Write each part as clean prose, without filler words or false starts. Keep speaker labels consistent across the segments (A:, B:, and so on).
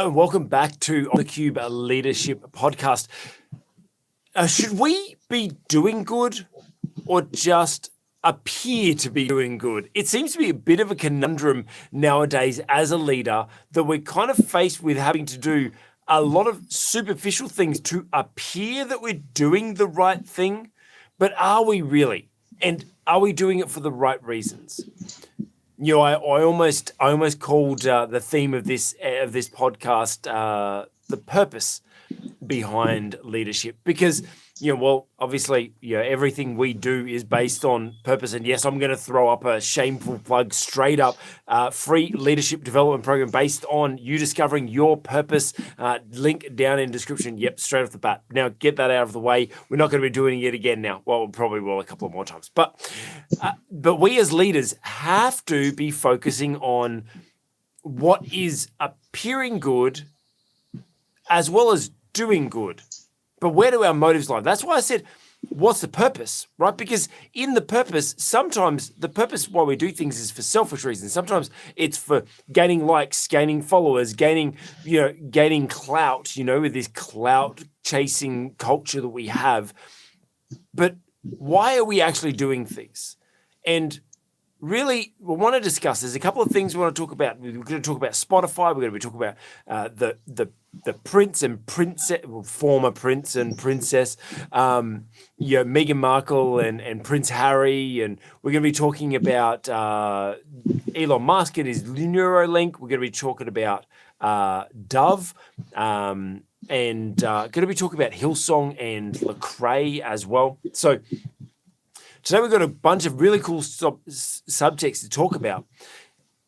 A: Hello and welcome back to the Cube Leadership Podcast. Should we be doing good or just appear to be doing good? It seems to be a bit of a conundrum nowadays as a leader that we're kind of faced with having to do a lot of superficial things to appear that we're doing the right thing, but are we really? And are we doing it for the right reasons? You know, I almost called the theme of this podcast the purpose behind leadership, because obviously everything we do is based on purpose. And yes, I'm going to throw up a shameful plug straight up, free leadership development program based on you discovering your purpose. Link down in description. Yep, straight off the bat. Now get that out of the way. We're not going to be doing it again now. Well, we probably will a couple of more times. But we as leaders have to be focusing on what is appearing good as well as doing good. But where do our motives lie? That's why I said, what's the purpose, right? Because in the purpose, sometimes the purpose why we do things is for selfish reasons. Sometimes it's for gaining likes, gaining followers, gaining clout, with this clout chasing culture that we have. But why are we actually doing things? And really, we want to discuss, there's a couple of things we want to talk about. We're going to talk about Spotify. We're going to be talking about the prince and princess, former prince and princess, Meghan Markle and Prince Harry. And we're going to be talking about Elon Musk and his Neurolink. We're going to be talking about Dove and going to be talking about Hillsong and Lecrae as well. So today we've got a bunch of really cool subjects to talk about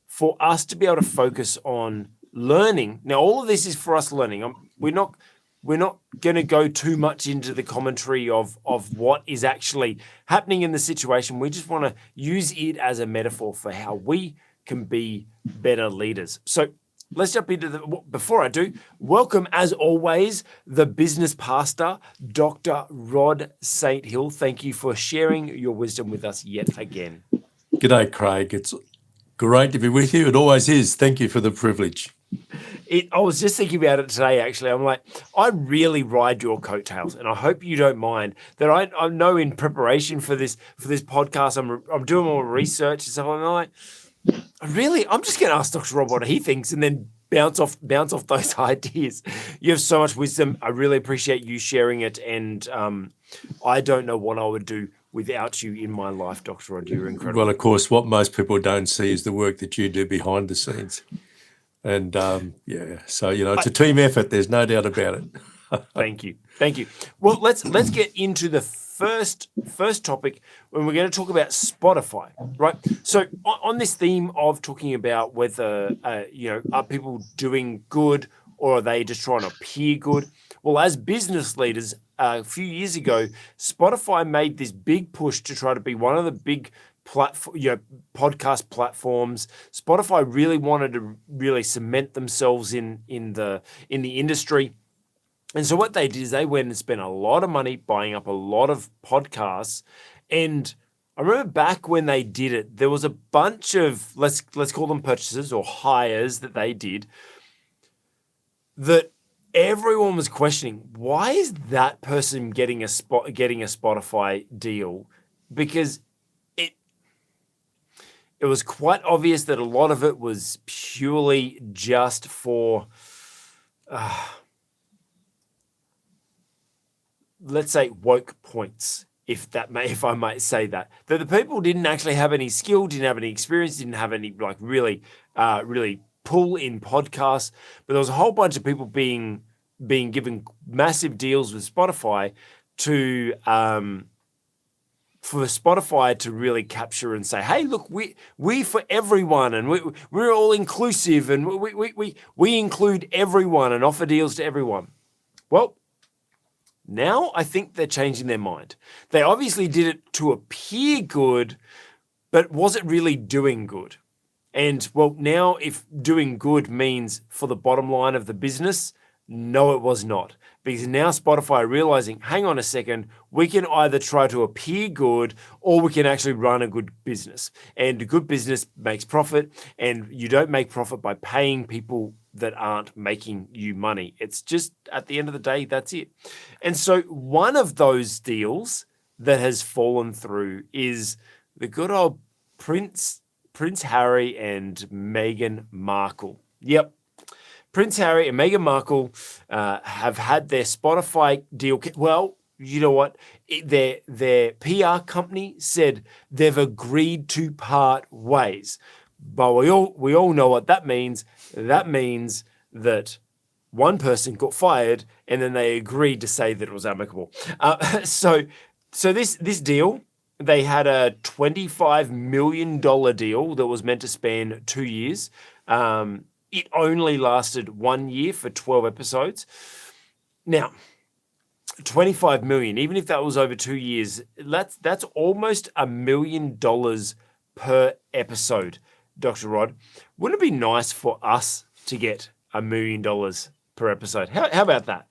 A: for us to be able to focus on learning. Now, all of this is for us learning. We're not going to go too much into the commentary of what is actually happening in the situation. We just want to use it as a metaphor for how we can be better leaders. So let's jump into before I do, welcome as always, the business pastor, Dr. Rod St. Hill. Thank you for sharing your wisdom with us yet again.
B: G'day, Craig. It's great to be with you. It always is. Thank you for the privilege.
A: I was just thinking about it today, actually. I'm like, I really ride your coattails, and I hope you don't mind that I know in preparation for this podcast, I'm doing more research and stuff, and I'm like, I'm just going to ask Dr. Rob what he thinks and then bounce off those ideas. You have so much wisdom. I really appreciate you sharing it, and I don't know what I would do without you in my life, Dr. Rod. You're incredible.
B: Well, of course, what most people don't see is the work that you do behind the scenes. And so, it's a team effort. There's no doubt about it.
A: Thank you. Well, let's get into the first topic when we're going to talk about Spotify, right? So on this theme of talking about whether, are people doing good or are they just trying to appear good? Well, as business leaders, a few years ago, Spotify made this big push to try to be one of the big podcast platforms. Spotify really wanted to really cement themselves in the industry. And so what they did is they went and spent a lot of money buying up a lot of podcasts. And I remember back when they did it, there was a bunch of, let's call them purchases or hires that they did, that everyone was questioning, why is that person getting a Spotify deal? Because it was quite obvious that a lot of it was purely just for, let's say, woke points, if I might say that. That the people didn't actually have any skill, didn't have any experience, didn't have any really pull in podcasts. But there was a whole bunch of people being given massive deals with Spotify to for Spotify to really capture and say, hey, look, we for everyone, and we're all inclusive, and we include everyone and offer deals to everyone. Well, now I think they're changing their mind. They obviously did it to appear good, but was it really doing good? And well, now if doing good means for the bottom line of the business, no, it was not. Because now Spotify are realizing, hang on a second, we can either try to appear good or we can actually run a good business. And a good business makes profit, and you don't make profit by paying people that aren't making you money. It's just at the end of the day, that's it. And so one of those deals that has fallen through is the good old Prince Harry and Meghan Markle. Yep. Prince Harry and Meghan Markle have had their Spotify deal. Well, you know what? Their PR company said they've agreed to part ways. But we all know what that means. That means that one person got fired and then they agreed to say that it was amicable. So this deal, they had a $25 million deal that was meant to span 2 years. It only lasted 1 year for 12 episodes. Now, 25 million, even if that was over 2 years, that's almost $1 million per episode, Dr. Rod. Wouldn't it be nice for us to get $1 million per episode? How about that?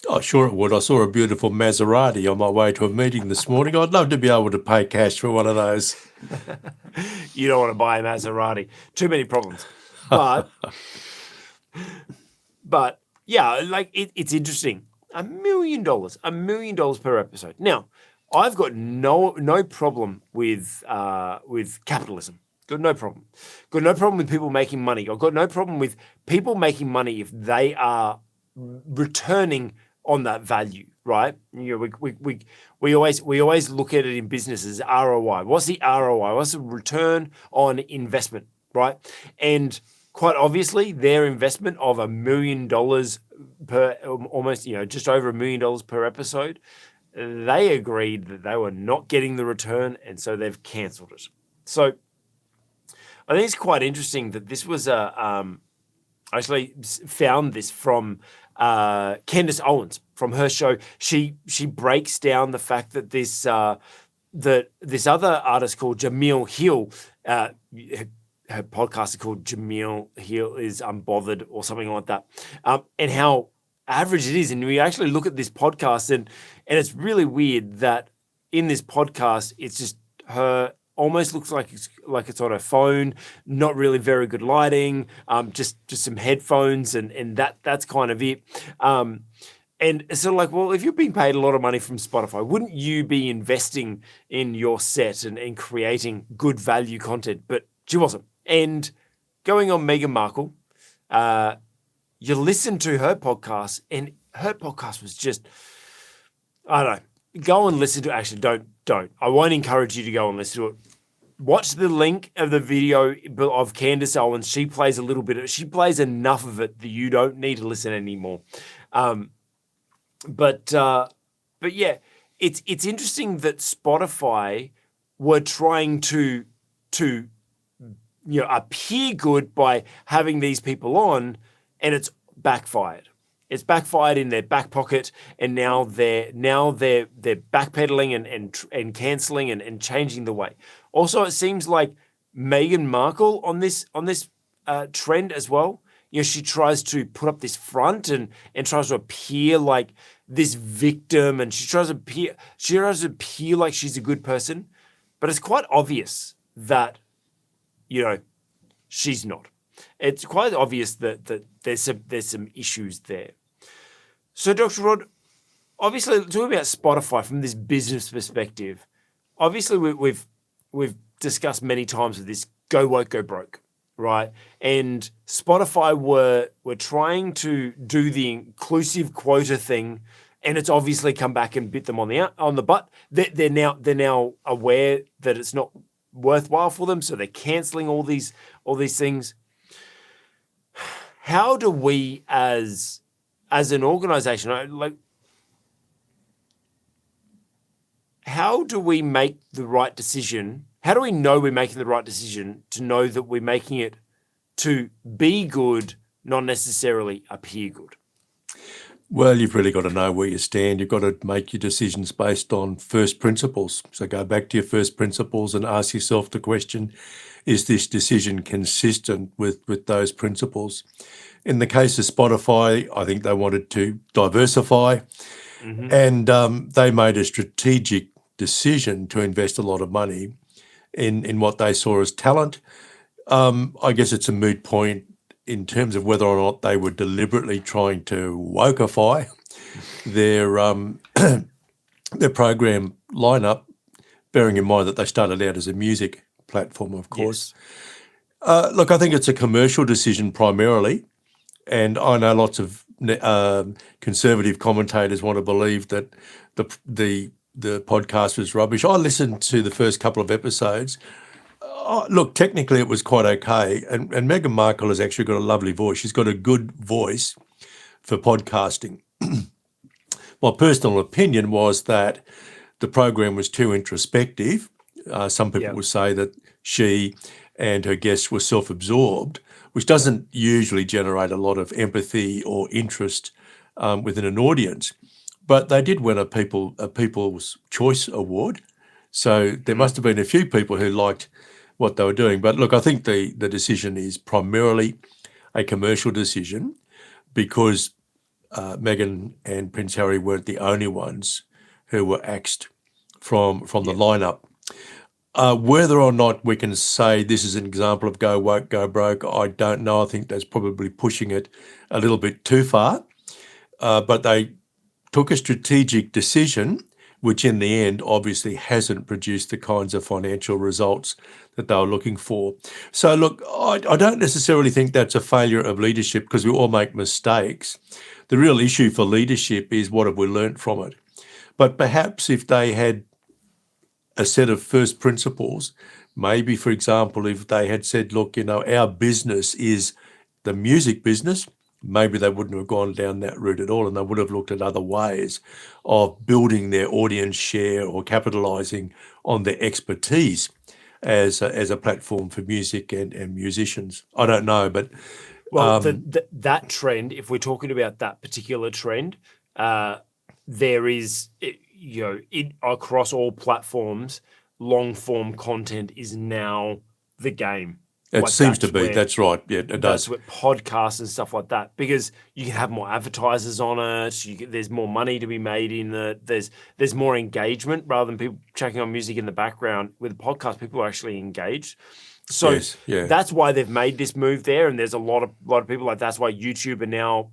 B: Oh, sure it would. I saw a beautiful Maserati on my way to a meeting this morning. I'd love to be able to pay cash for one of those.
A: You don't want to buy a Maserati. Too many problems. But yeah, like it's interesting. $1 million per episode. Now, I've got no problem with capitalism. Got no problem. Got no problem with people making money. I've got no problem with people making money if they are returning on that value, right? You know, we always look at it in business as ROI. What's the ROI? What's the return on investment, right? And quite obviously, their investment of $1 million per, almost, just over $1 million per episode, they agreed that they were not getting the return, and so they've cancelled it. So I think it's quite interesting that this was I actually found this from Candace Owens from her show. She breaks down the fact that this other artist called Jamil Hill, her podcast is called Jamil Hill is Unbothered or something like that, and how average it is. And we actually look at this podcast, and it's really weird that in this podcast, it's just her. Almost looks like it's on her phone, not really very good lighting, just some headphones, and that's kind of it. And it's sort of like, well, if you're being paid a lot of money from Spotify, wouldn't you be investing in your set and creating good value content? But she wasn't. And going on Meghan Markle, you listen to her podcast, and her podcast was just, I don't know. Go and listen to it. Actually, don't. I won't encourage you to go and listen to it. Watch the link of the video of Candace Owens. She plays a little bit. She plays enough of it that you don't need to listen anymore. But yeah, it's interesting that Spotify were trying to appear good by having these people on, and it's backfired. It's backfired in their back pocket, and now they're backpedaling and cancelling and changing the way. Also, it seems like Meghan Markle on this trend as well. She tries to put up this front and tries to appear like this victim, and she tries to appear like she's a good person, but it's quite obvious that she's not. It's quite obvious that there's some issues there. So, Dr. Rod, obviously, talking about Spotify from this business perspective, obviously we've discussed many times with this go woke, go broke, right? And Spotify were trying to do the inclusive quota thing, and it's obviously come back and bit them on the butt. They're now aware that it's not worthwhile for them, so they're canceling all these things. How do we as an organization, how do we make the right decision? How do we know we're making the right decision to know that we're making it to be good, not necessarily appear good?
B: Well, you've really got to know where you stand. You've got to make your decisions based on first principles. So go back to your first principles and ask yourself the question, is this decision consistent with those principles? In the case of Spotify, I think they wanted to diversify, and they made a strategic decision to invest a lot of money in what they saw as talent. I guess it's a moot point in terms of whether or not they were deliberately trying to wokeify their their program lineup, bearing in mind that they started out as a music platform, of course. Look, I think it's a commercial decision primarily, and I know lots of conservative commentators want to believe that the podcast was rubbish. I listened to the first couple of episodes. Look, technically it was quite okay, and Meghan Markle has actually got a lovely voice. She's got a good voice for podcasting. My personal opinion was that the program was too introspective. Some people would say that she and her guests were self-absorbed, which doesn't usually generate a lot of empathy or interest within an audience. But they did win a People's Choice Award, so there must have been a few people who liked what they were doing. But look, I think the decision is primarily a commercial decision because Meghan and Prince Harry weren't the only ones who were axed from the lineup. Whether or not we can say this is an example of go woke, go broke, I don't know. I think that's probably pushing it a little bit too far. But they took a strategic decision, which in the end obviously hasn't produced the kinds of financial results that they were looking for. So look, I don't necessarily think that's a failure of leadership because we all make mistakes. The real issue for leadership is what have we learnt from it. But perhaps if they had a set of first principles, maybe, for example, if they had said, look, our business is the music business, maybe they wouldn't have gone down that route at all, and they would have looked at other ways of building their audience share or capitalising on their expertise as a platform for music and musicians. I don't know, but...
A: Well, that trend, if we're talking about that particular trend, there is, across all platforms, long-form content is now the game.
B: It seems to be. That's right. Yeah, it does.
A: That's with podcasts and stuff like that, because you can have more advertisers on it. There's more money to be made in it. There's more engagement rather than people checking on music in the background. With a podcast, people are actually engaged. So that's why they've made this move there. And there's a lot of people like that's why YouTube are now,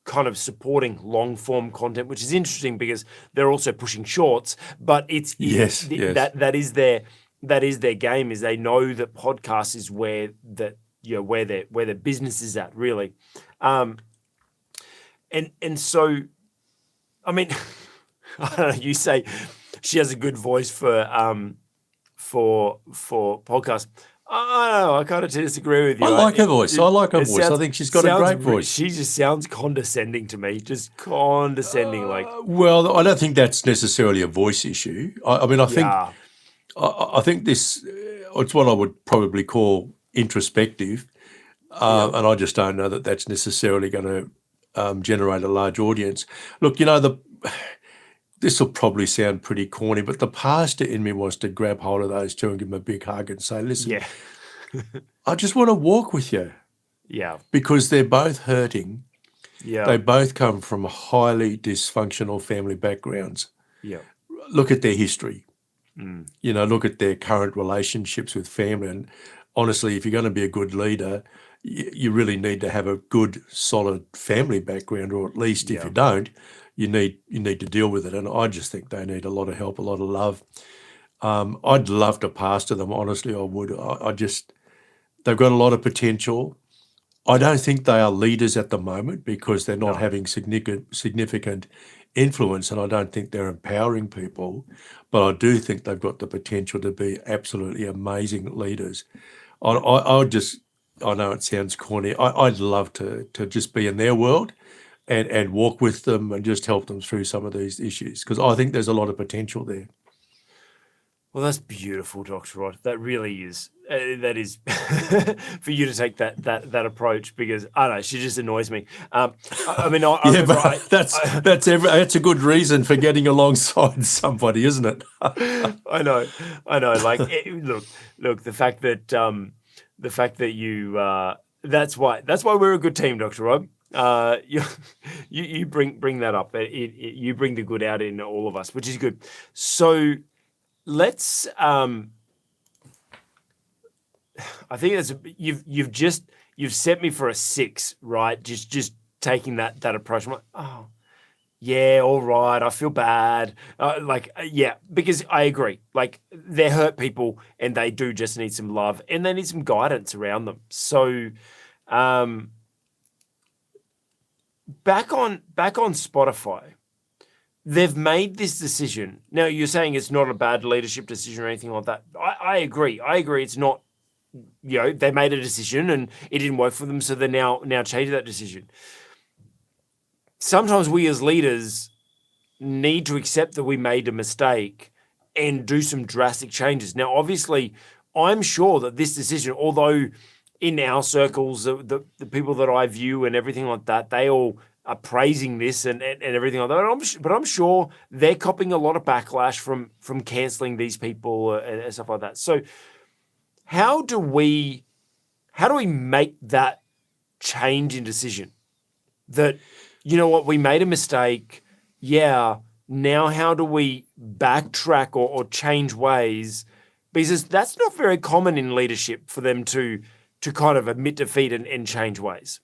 A: kind of supporting long form content, which is interesting because they're also pushing shorts. But that is their game. Is they know that podcast is where their business is at really, and so, I mean, I don't know. You say she has a good voice for podcasts. I don't know. I kind of disagree with you.
B: I like her voice. I think she's got a great voice.
A: She just sounds condescending to me. Just condescending,
B: Well, I don't think that's necessarily a voice issue. I think this, it's what I would probably call introspective, and I just don't know that that's necessarily going to generate a large audience. Look, this will probably sound pretty corny, but the pastor in me wants to grab hold of those two and give them a big hug and say, listen, I just want to walk with you.
A: Yeah. Because
B: they're both hurting.
A: Yeah.
B: They both come from highly dysfunctional family backgrounds.
A: Yeah.
B: Look at their history. Look at their current relationships with family. And honestly, if you're going to be a good leader, you really need to have a good, solid family background, or at least if you don't, you need to deal with it. And I just think they need a lot of help, a lot of love. I'd love to pastor them, honestly, I would. They've got a lot of potential. I don't think they are leaders at the moment because they're not having significant influence, and I don't think they're empowering people, but I do think they've got the potential to be absolutely amazing leaders. I know it sounds corny. I'd love to just be in their world and walk with them and just help them through some of these issues, because I think there's a lot of potential there.
A: Well, that's beautiful, Dr. Rod. That really is. That is for you to take that approach, because I don't know, she just annoys me.
B: That's a good reason for getting alongside somebody, isn't it?
A: I know. Look. The fact that you that's why we're a good team, Dr. Rod. You bring that up. You bring the good out in all of us, which is good. So let's. I think you've just you've set me for a 6, right? Just taking that approach. I'm like, oh, yeah, all right. I feel bad. Yeah, because I agree. Like, they're hurt people, and they do just need some love, and they need some guidance around them. So, back on Spotify, they've made this decision. Now, you're saying it's not a bad leadership decision or anything like that. I agree. I agree. It's not. They made a decision and it didn't work for them, so they're now changing that decision. Sometimes we as leaders need to accept that we made a mistake and do some drastic changes. Now, obviously, I'm sure that this decision, although in our circles, the people that I view and everything like that, they all are praising this and everything like that. But I'm sure they're copping a lot of backlash from cancelling these people and stuff like that. So how do we make that change in decision? That, you know what, we made a mistake. Yeah. Now, how do we backtrack or change ways? Because that's not very common in leadership for them to kind of admit defeat and change ways.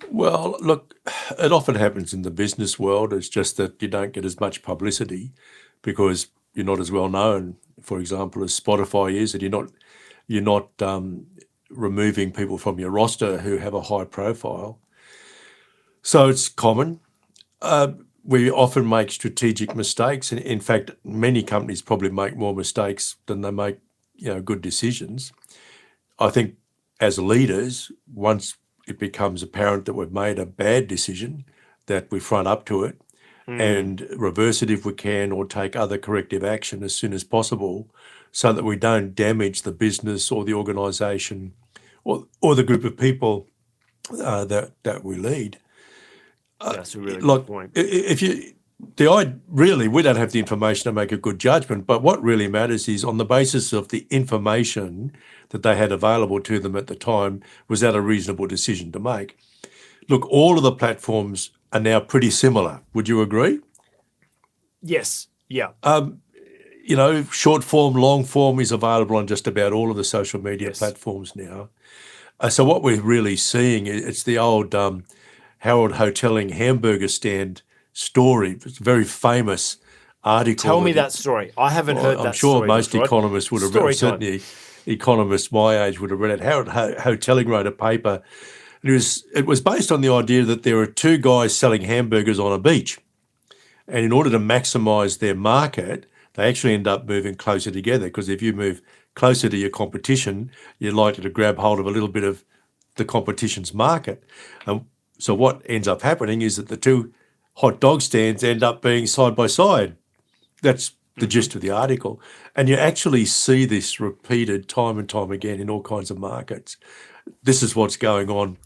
B: Well, look, it often happens in the business world. It's just that you don't get as much publicity because you're not as well known, for example, as Spotify is, and you're not removing people from your roster who have a high profile. So it's common. We often make strategic mistakes. And in fact, many companies probably make more mistakes than they make, good decisions. I think as leaders, once it becomes apparent that we've made a bad decision, that we front up to it and reverse it if we can, or take other corrective action as soon as possible, so that we don't damage the business or the organisation or the group of people that we lead.
A: That's a really good point.
B: We don't have the information to make a good judgment, but what really matters is, on the basis of the information that they had available to them at the time, was that a reasonable decision to make? Look, all of the platforms are now pretty similar. Would you agree?
A: Yes. Yeah.
B: Short form, long form is available on just about all of the social media platforms now. So what we're really seeing, it's the old Harold Hotelling hamburger stand story. It's a very famous article.
A: Tell me that story. I haven't heard that story.
B: I'm sure most economists would have read it. Certainly economists my age would have read it. Harold Hotelling wrote a paper. It was based on the idea that there are two guys selling hamburgers on a beach. And in order to maximise their market, they actually end up moving closer together, because if you move closer to your competition, you're likely to grab hold of a little bit of the competition's market. So what ends up happening is that the two hot dog stands end up being side by side. That's the gist of the article. And you actually see this repeated time and time again in all kinds of markets. This is what's going on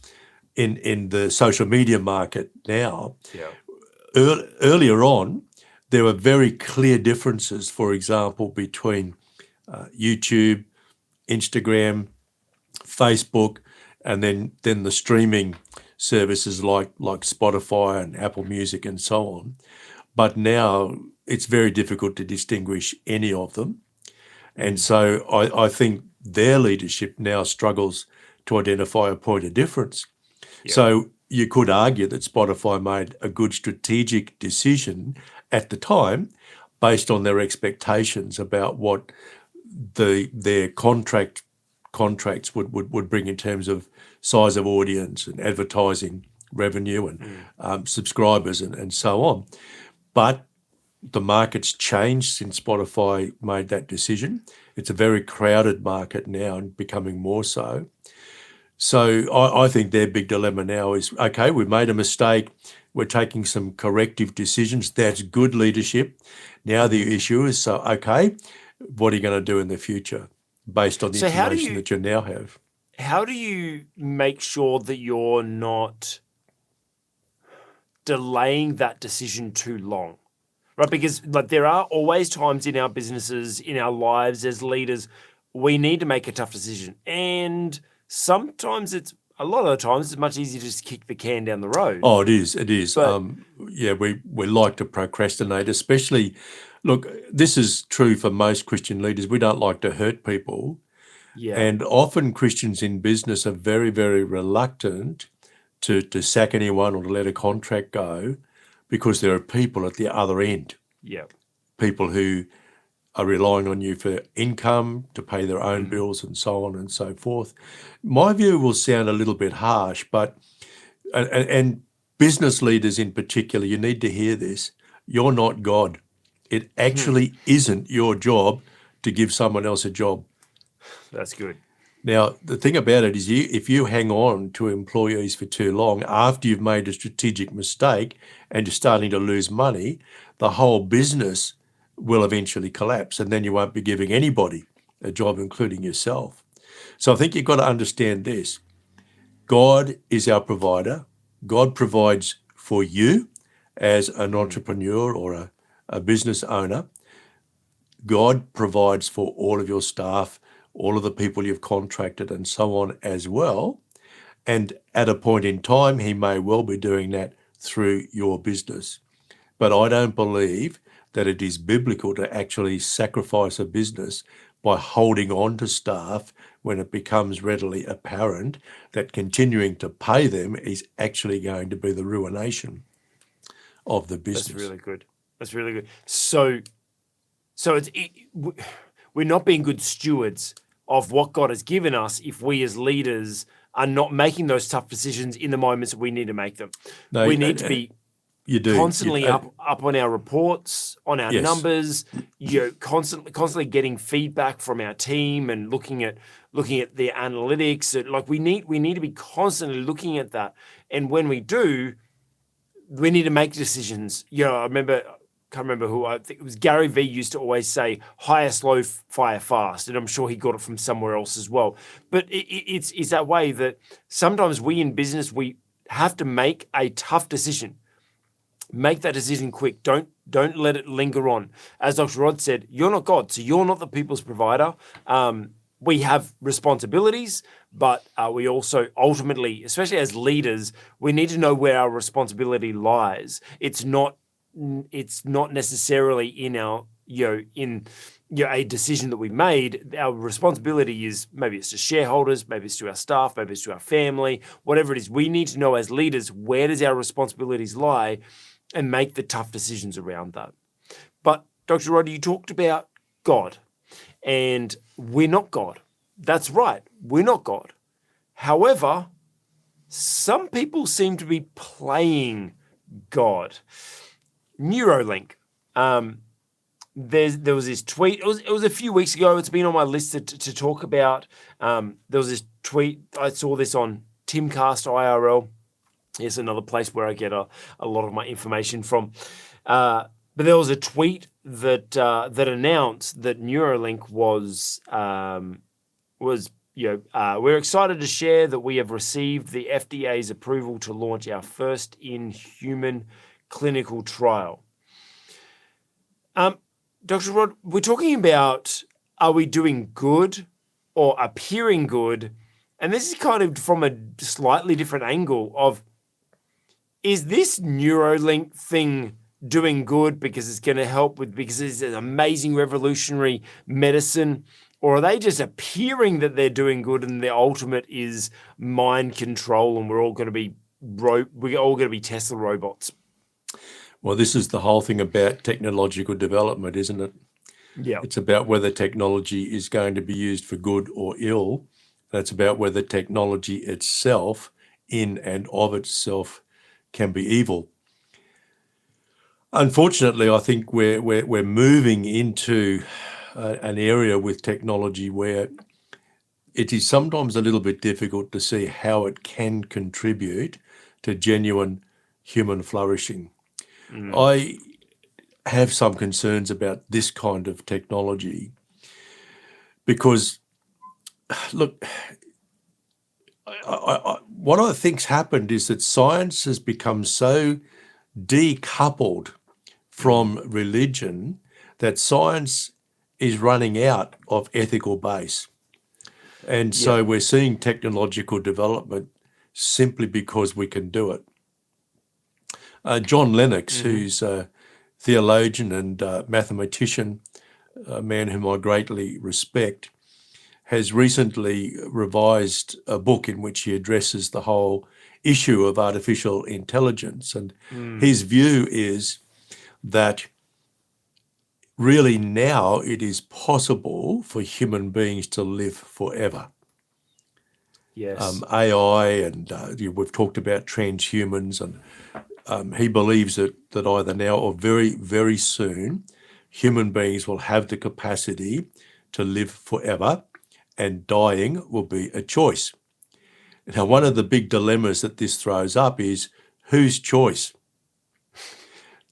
B: in the social media market now.
A: Yeah.
B: Earlier on, there were very clear differences, for example, between YouTube, Instagram, Facebook, and then the streaming services like Spotify and Apple Music and so on. But now it's very difficult to distinguish any of them. And so I think their leadership now struggles to identify a point of difference. Yeah. So you could argue that Spotify made a good strategic decision at the time based on their expectations about what their contracts would bring in terms of size of audience and advertising revenue and subscribers and so on. But the market's changed since Spotify made that decision. It's a very crowded market now and becoming more so. So I think their big dilemma now is, okay, we've made a mistake. We're taking some corrective decisions. That's good leadership. Now the issue is, okay, what are you going to do in the future based on the information that you now have?
A: How do you make sure that you're not delaying that decision too long? Right? Because there are always times in our businesses, in our lives as leaders, we need to make a tough decision. And sometimes a lot of the times it's much easier to just kick the can down the road.
B: Oh, it is. It is.
A: But,
B: we like to procrastinate, especially, look, this is true for most Christian leaders. We don't like to hurt people,
A: Yeah.
B: And often Christians in business are very, very reluctant to sack anyone or to let a contract go because there are people at the other end,
A: Yeah.
B: people who are relying on you for income to pay their own bills and so on and so forth. My view will sound a little bit harsh, but and business leaders in particular, you need to hear this. You're not God. It actually isn't your job to give someone else a job.
A: That's good.
B: Now, the thing about it is if you hang on to employees for too long after you've made a strategic mistake and you're starting to lose money, the whole business will eventually collapse, and then you won't be giving anybody a job, including yourself. So I think you've got to understand this. God is our provider. God provides for you as an entrepreneur or a business owner. God provides for all of your staff, all of the people you've contracted and so on as well. And at a point in time, he may well be doing that through your business. But I don't believe that it is biblical to actually sacrifice a business by holding on to staff when it becomes readily apparent that continuing to pay them is actually going to be the ruination of the business.
A: That's really good. That's really good. So we're not being good stewards of what God has given us if we as leaders are not making those tough decisions in the moments that we need to make them.
B: No,
A: we need to be constantly up on our reports, on our numbers, constantly getting feedback from our team and looking at the analytics. Like we need to be constantly looking at that. And when we do, we need to make decisions. Can't remember who, I think it was Gary Vee used to always say, hire slow, fire fast. And I'm sure he got it from somewhere else as well. But it's that way that sometimes we in business, we have to make a tough decision. Make that decision quick. Don't let it linger on. As Dr. Rod said, you're not God, so you're not the people's provider. We have responsibilities, but we also ultimately, especially as leaders, we need to know where our responsibility lies. It's not necessarily in our a decision that we made. Our responsibility is, maybe it's to shareholders, maybe it's to our staff, maybe it's to our family, whatever it is. We need to know as leaders, where does our responsibilities lie, and make the tough decisions around that. But Dr. Rod, you talked about God, and we're not God. That's right, we're not God. However, some people seem to be playing God. Neurolink. There was this tweet. It was a few weeks ago. It's been on my list to talk about. There was this tweet. I saw this on Timcast IRL. It's another place where I get a lot of my information from. But there was a tweet that announced that Neurolink was we're excited to share that we have received the FDA's approval to launch our first in-human clinical trial. Dr. Rod, we're talking about, are we doing good or appearing good? And this is kind of from a slightly different angle of, is this Neurolink thing doing good because it's going to help because it's an amazing revolutionary medicine? Or are they just appearing that they're doing good and the ultimate is mind control and we're all going to be Tesla robots?
B: Well, this is the whole thing about technological development, isn't it?
A: Yeah.
B: It's about whether technology is going to be used for good or ill. It's about whether technology itself, in and of itself, can be evil. Unfortunately, I think we're moving into an area with technology where it is sometimes a little bit difficult to see how it can contribute to genuine human flourishing. I have some concerns about this kind of technology because, look, what I think's happened is that science has become so decoupled from religion that science is running out of ethical base. And so we're seeing technological development simply because we can do it. John Lennox, who's a theologian and mathematician, a man whom I greatly respect, has recently revised a book in which he addresses the whole issue of artificial intelligence. And his view is that really now it is possible for human beings to live forever.
A: Yes.
B: AI, and we've talked about transhumans, and he believes that either now or very, very soon, human beings will have the capacity to live forever, and dying will be a choice. Now, one of the big dilemmas that this throws up is whose choice?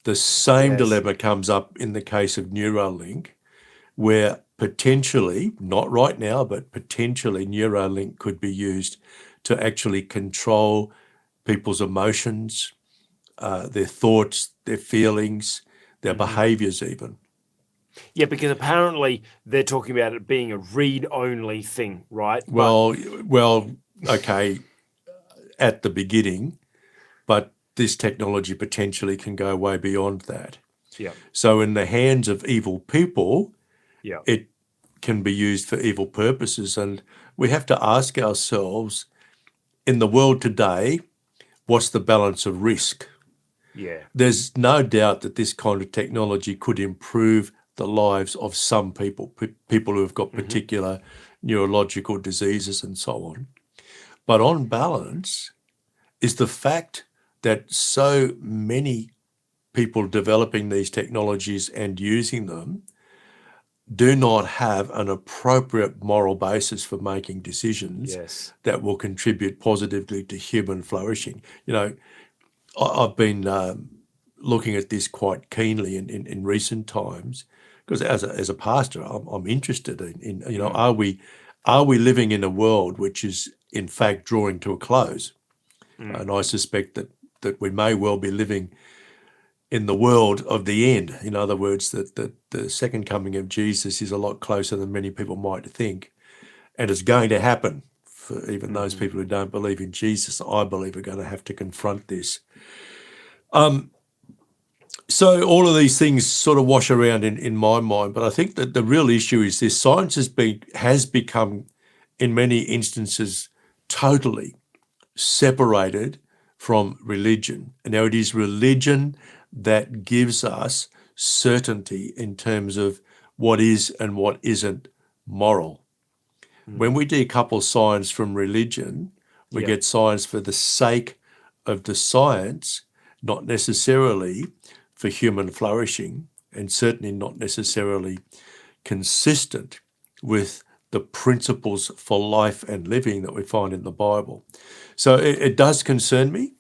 B: The same dilemma comes up in the case of Neurolink, where potentially, not right now, but potentially Neurolink could be used to actually control people's emotions, their thoughts, their feelings, their behaviours even.
A: Yeah, because apparently they're talking about it being a read-only thing, right?
B: Well, okay, at the beginning, but this technology potentially can go way beyond that.
A: Yeah.
B: So in the hands of evil people,
A: Yeah.
B: it can be used for evil purposes. And we have to ask ourselves, in the world today, what's the balance of risk?
A: Yeah.
B: There's no doubt that this kind of technology could improve the lives of some people, people who have got particular neurological diseases and so on. But on balance is the fact that so many people developing these technologies and using them do not have an appropriate moral basis for making decisions that will contribute positively to human flourishing. You know, I've been looking at this quite keenly in recent times, because as a pastor, I'm interested in you know, are we living in a world which is in fact drawing to a close? And I suspect that we may well be living in the world of the end. In other words, that the second coming of Jesus is a lot closer than many people might think, and it's going to happen for even those people who don't believe in Jesus. I believe are going to have to confront this. So all of these things sort of wash around in my mind, but I think that the real issue is this: science has become, in many instances, totally separated from religion. And now it is religion that gives us certainty in terms of what is and what isn't moral. When we decouple science from religion, we get science for the sake of the science, not necessarily for human flourishing, and certainly not necessarily consistent with the principles for life and living that we find in the Bible. So it does concern me,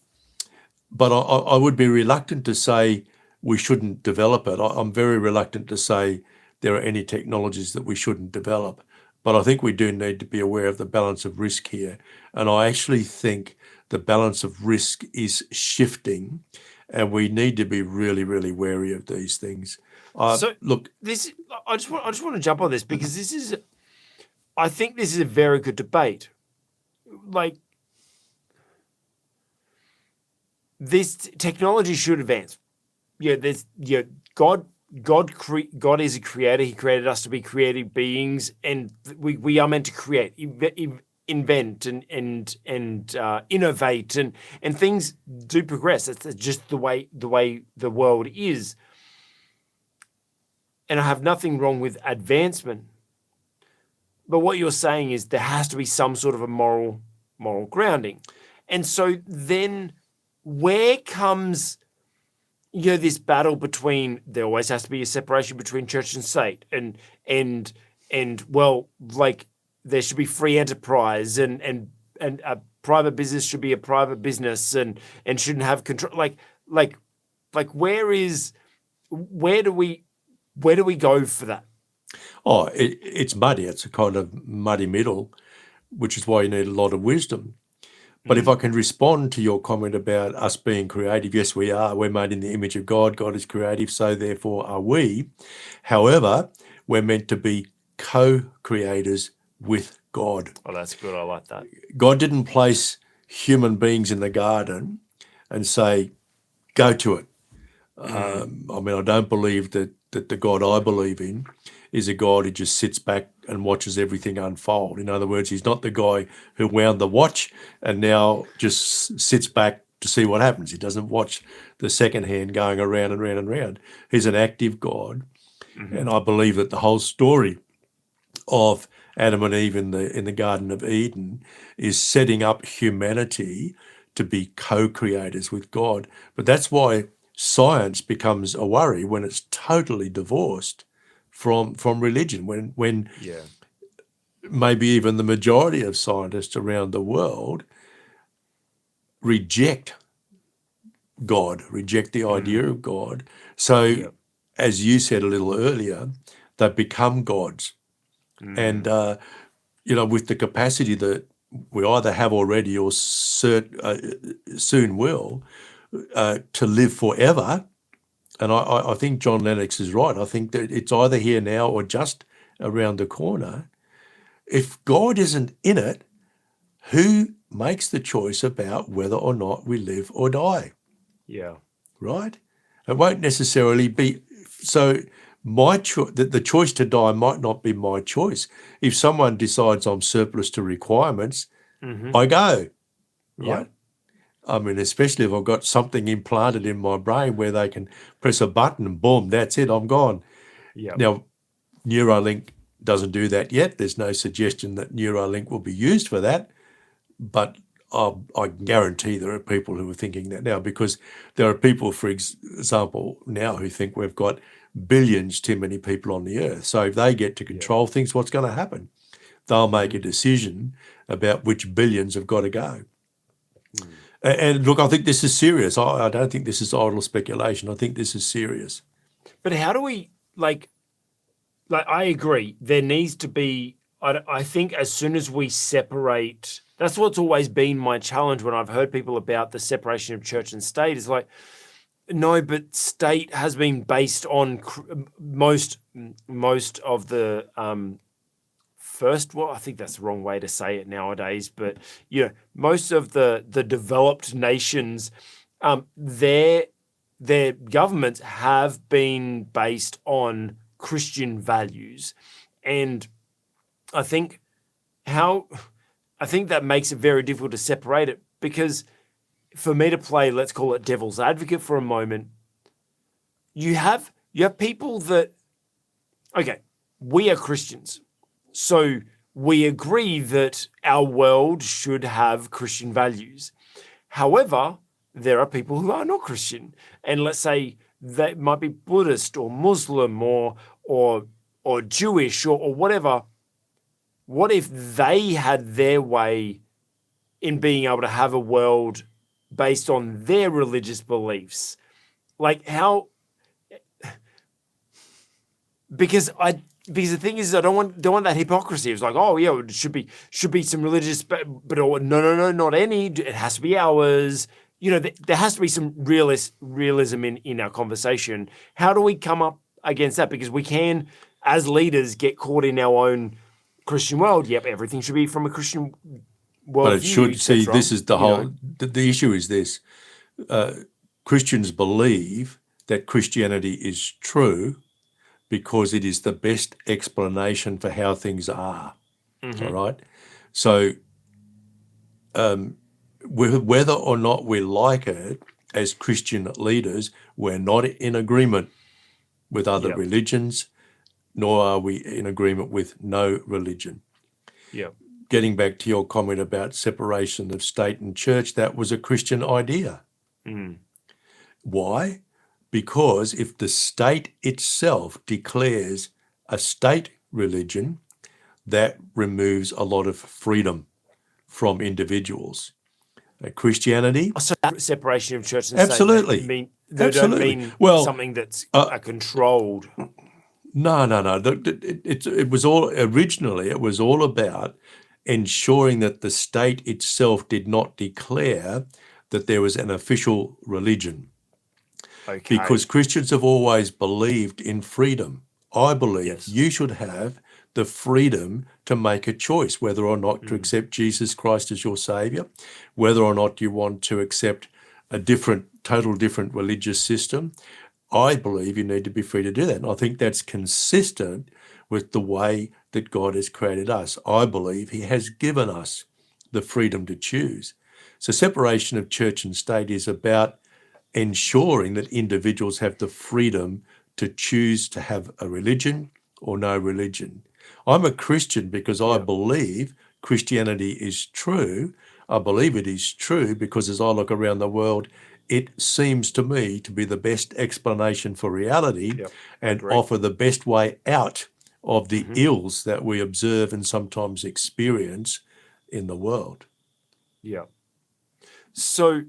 B: but I would be reluctant to say we shouldn't develop it. I'm very reluctant to say there are any technologies that we shouldn't develop. But I think we do need to be aware of the balance of risk here. And I actually think the balance of risk is shifting, and we need to be really, really wary of these things. Look,
A: this I just want to jump on this, because I think this is a very good debate. Like, this technology should advance. God is a creator. He created us to be creative beings, and we are meant to create, invent, and innovate, and things do progress. That's just the way the world is. And I have nothing wrong with advancement. But what you're saying is there has to be some sort of a moral grounding. And so then where comes this battle between, there always has to be a separation between church and state, and well, like, there should be free enterprise, and a private business should be a private business, and shouldn't have control. Like where do we go for that?
B: Oh, it's muddy. It's a kind of muddy middle, which is why you need a lot of wisdom. But if I can respond to your comment about us being creative, yes, we are. We're made in the image of God. God is creative, so therefore are we. However, we're meant to be co-creators with God.
A: Oh, that's good. I like that.
B: God didn't place human beings in the garden and say, go to it. I mean, I don't believe that the God I believe in is a God who just sits back and watches everything unfold. In other words, he's not the guy who wound the watch and now just sits back to see what happens. He doesn't watch the second hand going around and round and round. He's an active God. And I believe that the whole story of Adam and Eve in the Garden of Eden is setting up humanity to be co-creators with God. But that's why science becomes a worry when it's totally divorced from religion, when maybe even the majority of scientists around the world reject God, reject the idea of God. So as you said a little earlier, they become gods. And, with the capacity that we either have already or soon will, to live forever. And I think John Lennox is right. I think that it's either here now or just around the corner. If God isn't in it, who makes the choice about whether or not we live or die?
A: Yeah.
B: Right? It won't necessarily be. So the choice to die might not be my choice. If someone decides I'm surplus to requirements, I go. Right?
A: Yeah.
B: I mean, especially if I've got something implanted in my brain where they can press a button and boom, that's it, I'm gone.
A: Yeah.
B: Now, Neurolink doesn't do that yet. There's no suggestion that Neurolink will be used for that, but I guarantee there are people who are thinking that now, because there are people, for example, now who think we've got billions too many people on the earth. So if they get to control things, what's going to happen? They'll make a decision about which billions have got to go. And look, I think this is serious. I don't think this is idle speculation. I think this is serious.
A: But how do we, like I agree, there needs to be, I think as soon as we separate, that's what's always been my challenge when I've heard people about the separation of church and state, is like, no, but state has been based on most of the I think that's the wrong way to say it nowadays, but most of the developed nations, their governments have been based on Christian values, and I think that makes it very difficult to separate it, because for me to play, let's call it devil's advocate for a moment, you have people that, okay, we are Christians, so we agree that our world should have Christian values. However, there are people who are not Christian, and let's say they might be Buddhist or Muslim or Jewish or whatever. What if they had their way in being able to have a world based on their religious beliefs? Like how? Because the thing is, I don't want that hypocrisy. It's like, oh yeah, it should be some religious, but no, not any. It has to be ours. There has to be some realism in our conversation. How do we come up against that? Because we can, as leaders, get caught in our own Christian world. Yep, everything should be from a Christian worldview.
B: But it should. See, this is the whole. The issue is this: Christians believe that Christianity is true because it is the best explanation for how things are. All right. So, whether or not we like it, as Christian leaders, we're not in agreement with other religions, nor are we in agreement with no religion.
A: Yeah.
B: Getting back to your comment about separation of state and church, that was a Christian idea. Why? Because if the state itself declares a state religion, that removes a lot of freedom from individuals. Christianity,
A: So separation of church and
B: absolutely,
A: state don't mean something that's controlled.
B: No. It was all originally. It was all about ensuring that the state itself did not declare that there was an official religion.
A: Okay.
B: Because Christians have always believed in freedom. I believe you should have the freedom to make a choice whether or not to accept Jesus Christ as your Saviour, whether or not you want to accept a total different religious system. I believe you need to be free to do that. And I think that's consistent with the way that God has created us. I believe he has given us the freedom to choose. So separation of church and state is about ensuring that individuals have the freedom to choose to have a religion or no religion. I'm a Christian because I believe Christianity is true. I believe it is true because as I look around the world, it seems to me to be the best explanation for reality and offer the best way out of the ills that we observe and sometimes experience in the world.
A: Yeah. So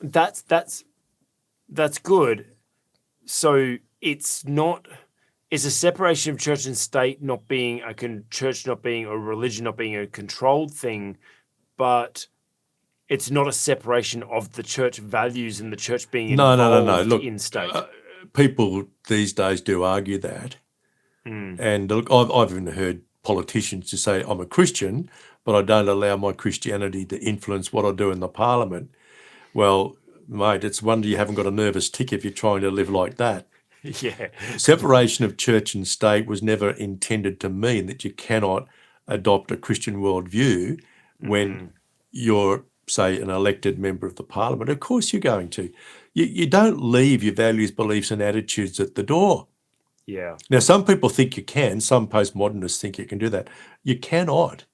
A: that's good. So it's a separation of church and state not being church not being a religion, not being a controlled thing, but it's not a separation of the church values and the church being involved
B: Look,
A: in state.
B: People these days do argue that. And look, I've even heard politicians to say, I'm a Christian, but I don't allow my Christianity to influence what I do in the parliament. Well, mate, it's a wonder you haven't got a nervous tick if you're trying to live like that.
A: Yeah.
B: Separation of church and state was never intended to mean that you cannot adopt a Christian worldview when you're, say, an elected member of the parliament. Of course you're going to. You don't leave your values, beliefs and attitudes at the door.
A: Yeah.
B: Now, some people think you can. Some postmodernists think you can do that. You cannot.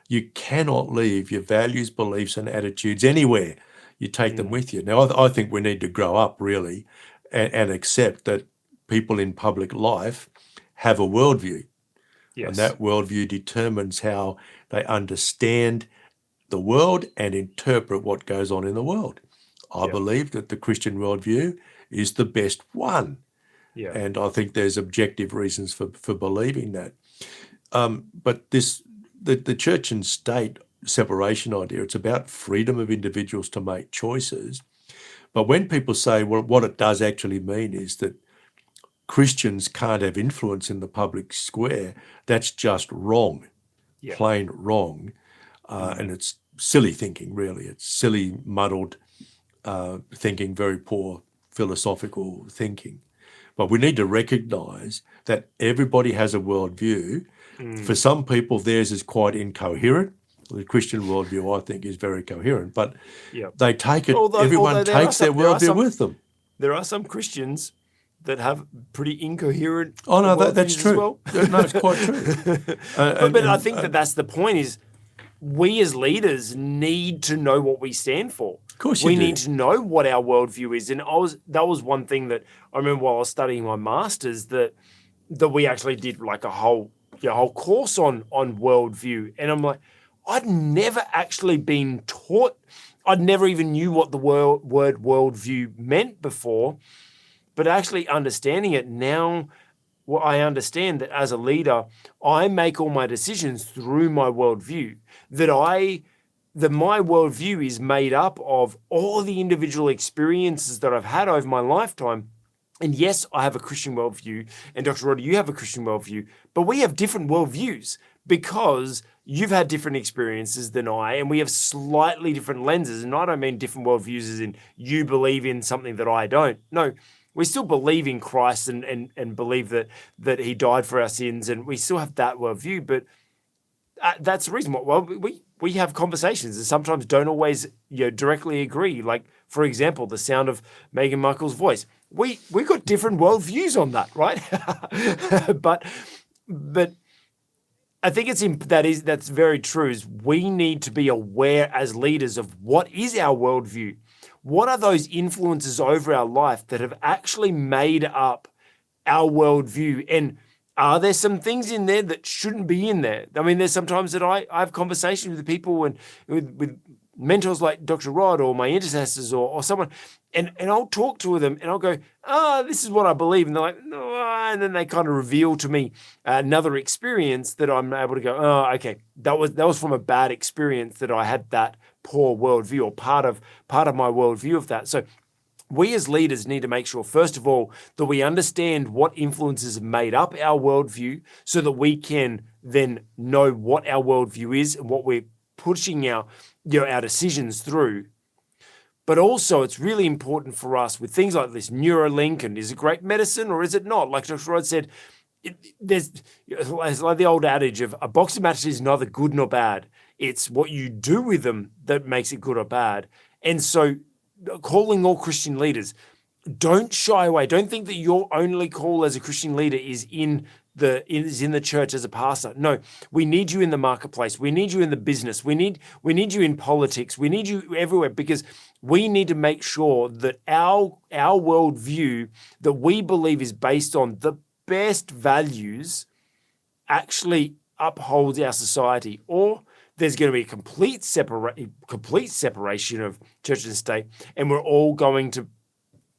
B: You cannot leave your values, beliefs and attitudes anywhere. You take them with you. Now, I think we need to grow up, really, and accept that people in public life have a worldview.
A: Yes.
B: And that worldview determines how they understand the world and interpret what goes on in the world. I believe that the Christian worldview is the best one.
A: Yeah.
B: And I think there's objective reasons for believing that. But the church and state separation idea, it's about freedom of individuals to make choices. But when people say, well, what it does actually mean is that Christians can't have influence in the public square, that's just wrong, plain wrong. And it's silly thinking, really. It's silly, muddled thinking, very poor philosophical thinking. But we need to recognise that everybody has a worldview. For some people, theirs is quite incoherent. The Christian worldview, I think, is very coherent, but they take it, everyone takes their worldview with them.
A: There are some Christians that have pretty incoherent
B: that's true.
A: as well.
B: No, it's quite true.
A: But I think that's the point is we as leaders need to know what we stand for.
B: Of course
A: we
B: you do.
A: need to know what our worldview is. And that was one thing that I remember while I was studying my master's that we actually did like a whole course on worldview. And I'm like, I'd never actually been taught. I'd never even knew what the word worldview meant before. But actually understanding it now, well, I understand that as a leader, I make all my decisions through my worldview. That my worldview is made up of all the individual experiences that I've had over my lifetime. And yes, I have a Christian worldview, and Dr. Roddy, you have a Christian worldview, but we have different worldviews because you've had different experiences than I, and we have slightly different lenses. And I don't mean different worldviews as in you believe in something that I don't. No, we still believe in Christ and believe that he died for our sins, and we still have that worldview. But that's the reason why. Well, we have conversations and sometimes don't always directly agree. Like, for example, the sound of Meghan Markle's voice. We got different worldviews on that, right? but I think that's very true. Is we need to be aware as leaders of what is our worldview. What are those influences over our life that have actually made up our worldview? And are there some things in there that shouldn't be in there? I mean, there's sometimes that I have conversations with people and with mentors like Dr. Rod or my intercessors or someone, and I'll talk to them and I'll go, this is what I believe. And they're like, no, and then they kind of reveal to me another experience that I'm able to go, okay, that was from a bad experience that I had that poor worldview or part of my worldview of that. So we as leaders need to make sure, first of all, that we understand what influences have made up our worldview so that we can then know what our worldview is and what we're pushing our decisions through. But also, it's really important for us with things like this Neurolink, and is it great medicine or is it not? Like Dr. Rod said, it's like the old adage of a boxing match is neither good nor bad. It's what you do with them that makes it good or bad. And so calling all Christian leaders, don't shy away. Don't think that your only call as a Christian leader is in the church as a pastor. No, we need you in the marketplace. We need you in the business. We need you in politics. We need you everywhere, because we need to make sure that our worldview that we believe is based on the best values actually upholds our society, or there's going to be a complete separation of church and state, and we're all going to,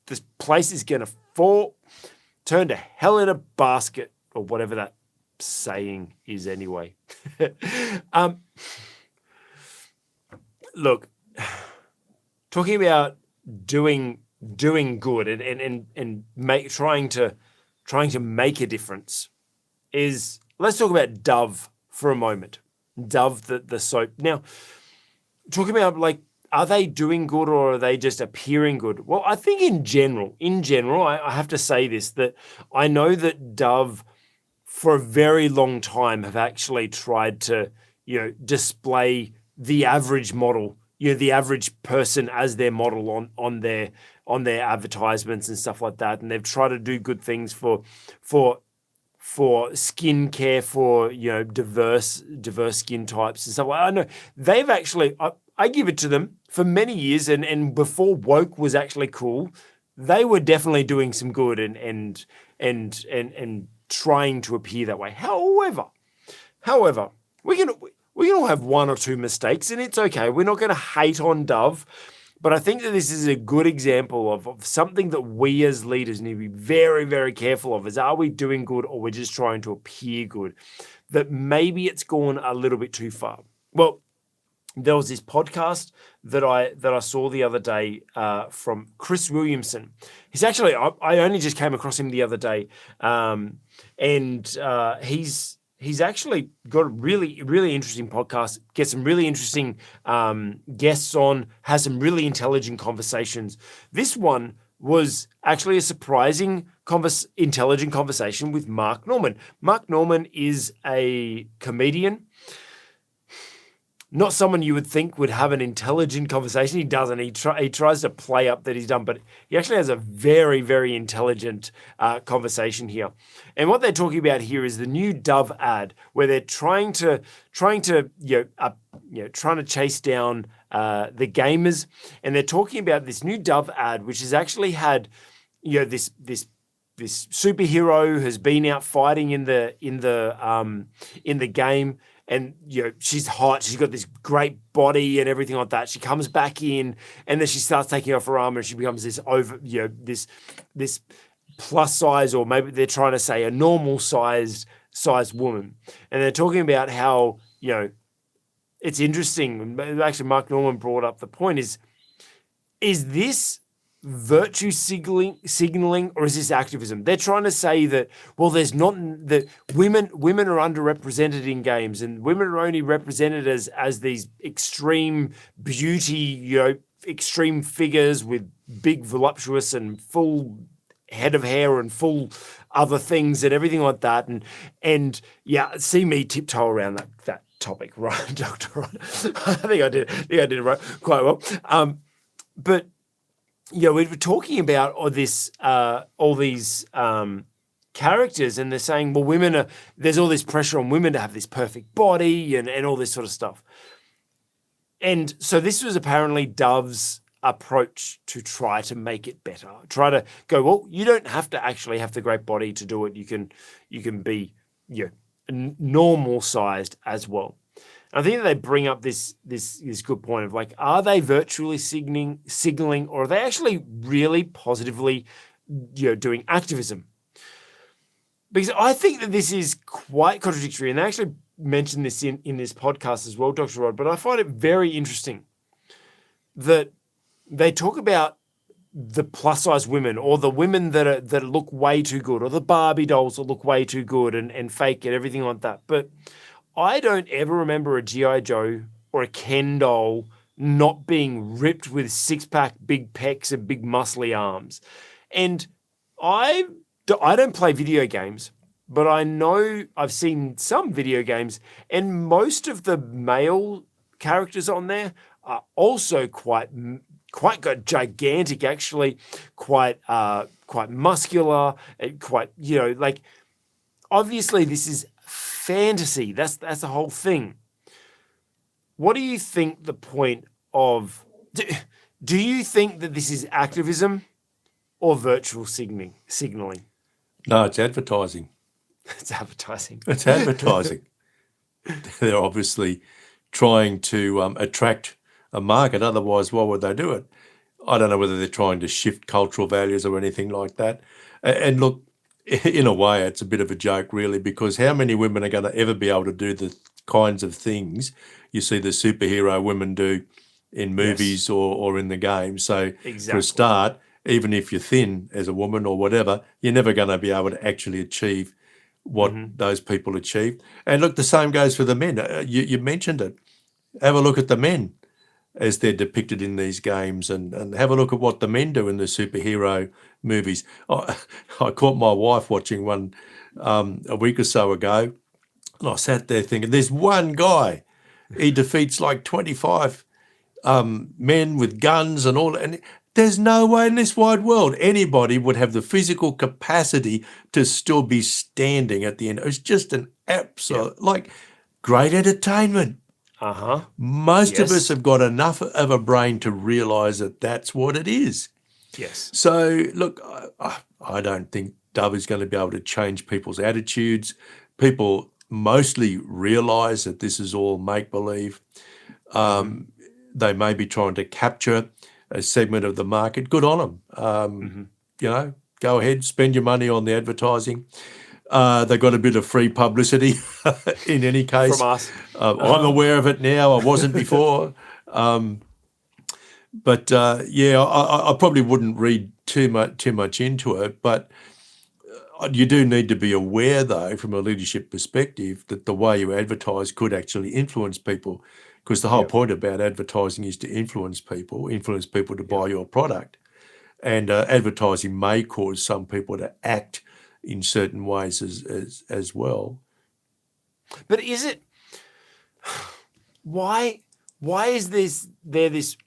A: this place is going to turn to hell in a basket, or whatever that saying is anyway. Look, talking about doing good and trying to make a difference is, let's talk about Dove for a moment. Dove, the soap. Now, talking about, like, are they doing good or are they just appearing good? Well, I think in general, I have to say this, that I know that Dove for a very long time have actually tried to, display the average model, the average person as their model on their advertisements and stuff like that. And they've tried to do good things for skincare, for diverse skin types and stuff. I know they've actually, I give it to them, for many years, and before woke was actually cool, they were definitely doing some good and trying to appear that way. However, we can all have one or two mistakes, and it's okay. We're not going to hate on Dove. But I think that this is a good example of something that we as leaders need to be very, very careful of, is, are we doing good or we're just trying to appear good? That maybe it's gone a little bit too far. Well, there was this podcast that I saw the other day from Chris Williamson. He's actually, I only just came across him the other day, and he's actually got a really, really interesting podcast, gets some really interesting guests on, has some really intelligent conversations. This one was actually a surprising, intelligent conversation with Mark Norman. Mark Norman is a comedian. Not someone you would think would have an intelligent conversation. He doesn't. He tries to play up that he's done, but he actually has a very, very intelligent conversation here. And what they're talking about here is the new Dove ad, where they're trying to chase down the gamers, and they're talking about this new Dove ad, which has actually had, this superhero has been out fighting in the game. And, she's hot. She's got this great body and everything like that. She comes back in, and then she starts taking off her armor, and she becomes this this plus size, or maybe they're trying to say a normal sized woman. And they're talking about how, it's interesting. Actually, Mark Norman brought up the point is this virtue signaling, or is this activism? They're trying to say that, well, there's not, that women are underrepresented in games, and women are only represented as these extreme beauty, extreme figures with big voluptuous and full head of hair and full other things and everything like that. And yeah, see me tiptoe around that topic, right, Doctor? I think I did it right, quite well. But we were talking about all these characters, and they're saying, well, there's all this pressure on women to have this perfect body and all this sort of stuff. And so this was apparently Dove's approach to try to make it better. Try to go, well, you don't have to actually have the great body to do it. You can be normal sized as well. I think that they bring up this good point of, like, are they virtually signaling, or are they actually really positively, doing activism? Because I think that this is quite contradictory, and they actually mentioned this in this podcast as well, Dr. Rod. But I find it very interesting that they talk about the plus size women, or the women that look way too good, or the Barbie dolls that look way too good and fake and everything like that. But I don't ever remember a G.I. Joe or a Ken doll not being ripped with six-pack, big pecs and big muscly arms. And I don't play video games, but I know I've seen some video games, and most of the male characters on there are also quite good, gigantic, actually, quite muscular, and quite, like, obviously this is fantasy. That's the whole thing. What do you think the point of? Do you think that this is activism or virtual signaling?
B: No, it's advertising.
A: It's advertising.
B: It's advertising. They're obviously trying to attract a market. Otherwise, why would they do it? I don't know whether they're trying to shift cultural values or anything like that. And look, in a way, it's a bit of a joke, really, because how many women are going to ever be able to do the kinds of things you see the superhero women do in movies or in the game? So for a start, even if you're thin as a woman or whatever, you're never going to be able to actually achieve what those people achieve. And look, the same goes for the men. You mentioned it. Have a look at the men as they're depicted in these games, and have a look at what the men do in the superhero movies. I caught my wife watching one a week or so ago, and I sat there thinking, there's one guy, he defeats like 25 men with guns and all, and there's no way in this wide world anybody would have the physical capacity to still be standing at the end. It was just an absolute, great entertainment. Most of us have got enough of a brain to realise that that's what it is.
A: Yes.
B: So, look, I don't think Dove is going to be able to change people's attitudes. People mostly realise that this is all make-believe. They may be trying to capture a segment of the market. Good on them. Go ahead, spend your money on the advertising. They got a bit of free publicity in any case.
A: From us.
B: I'm aware of it now. I wasn't before. I probably wouldn't read too much into it. But you do need to be aware, though, from a leadership perspective, that the way you advertise could actually influence people. Because the whole point about advertising is to influence people to buy your product. And advertising may cause some people to act in certain ways as well.
A: But is it, why is there this,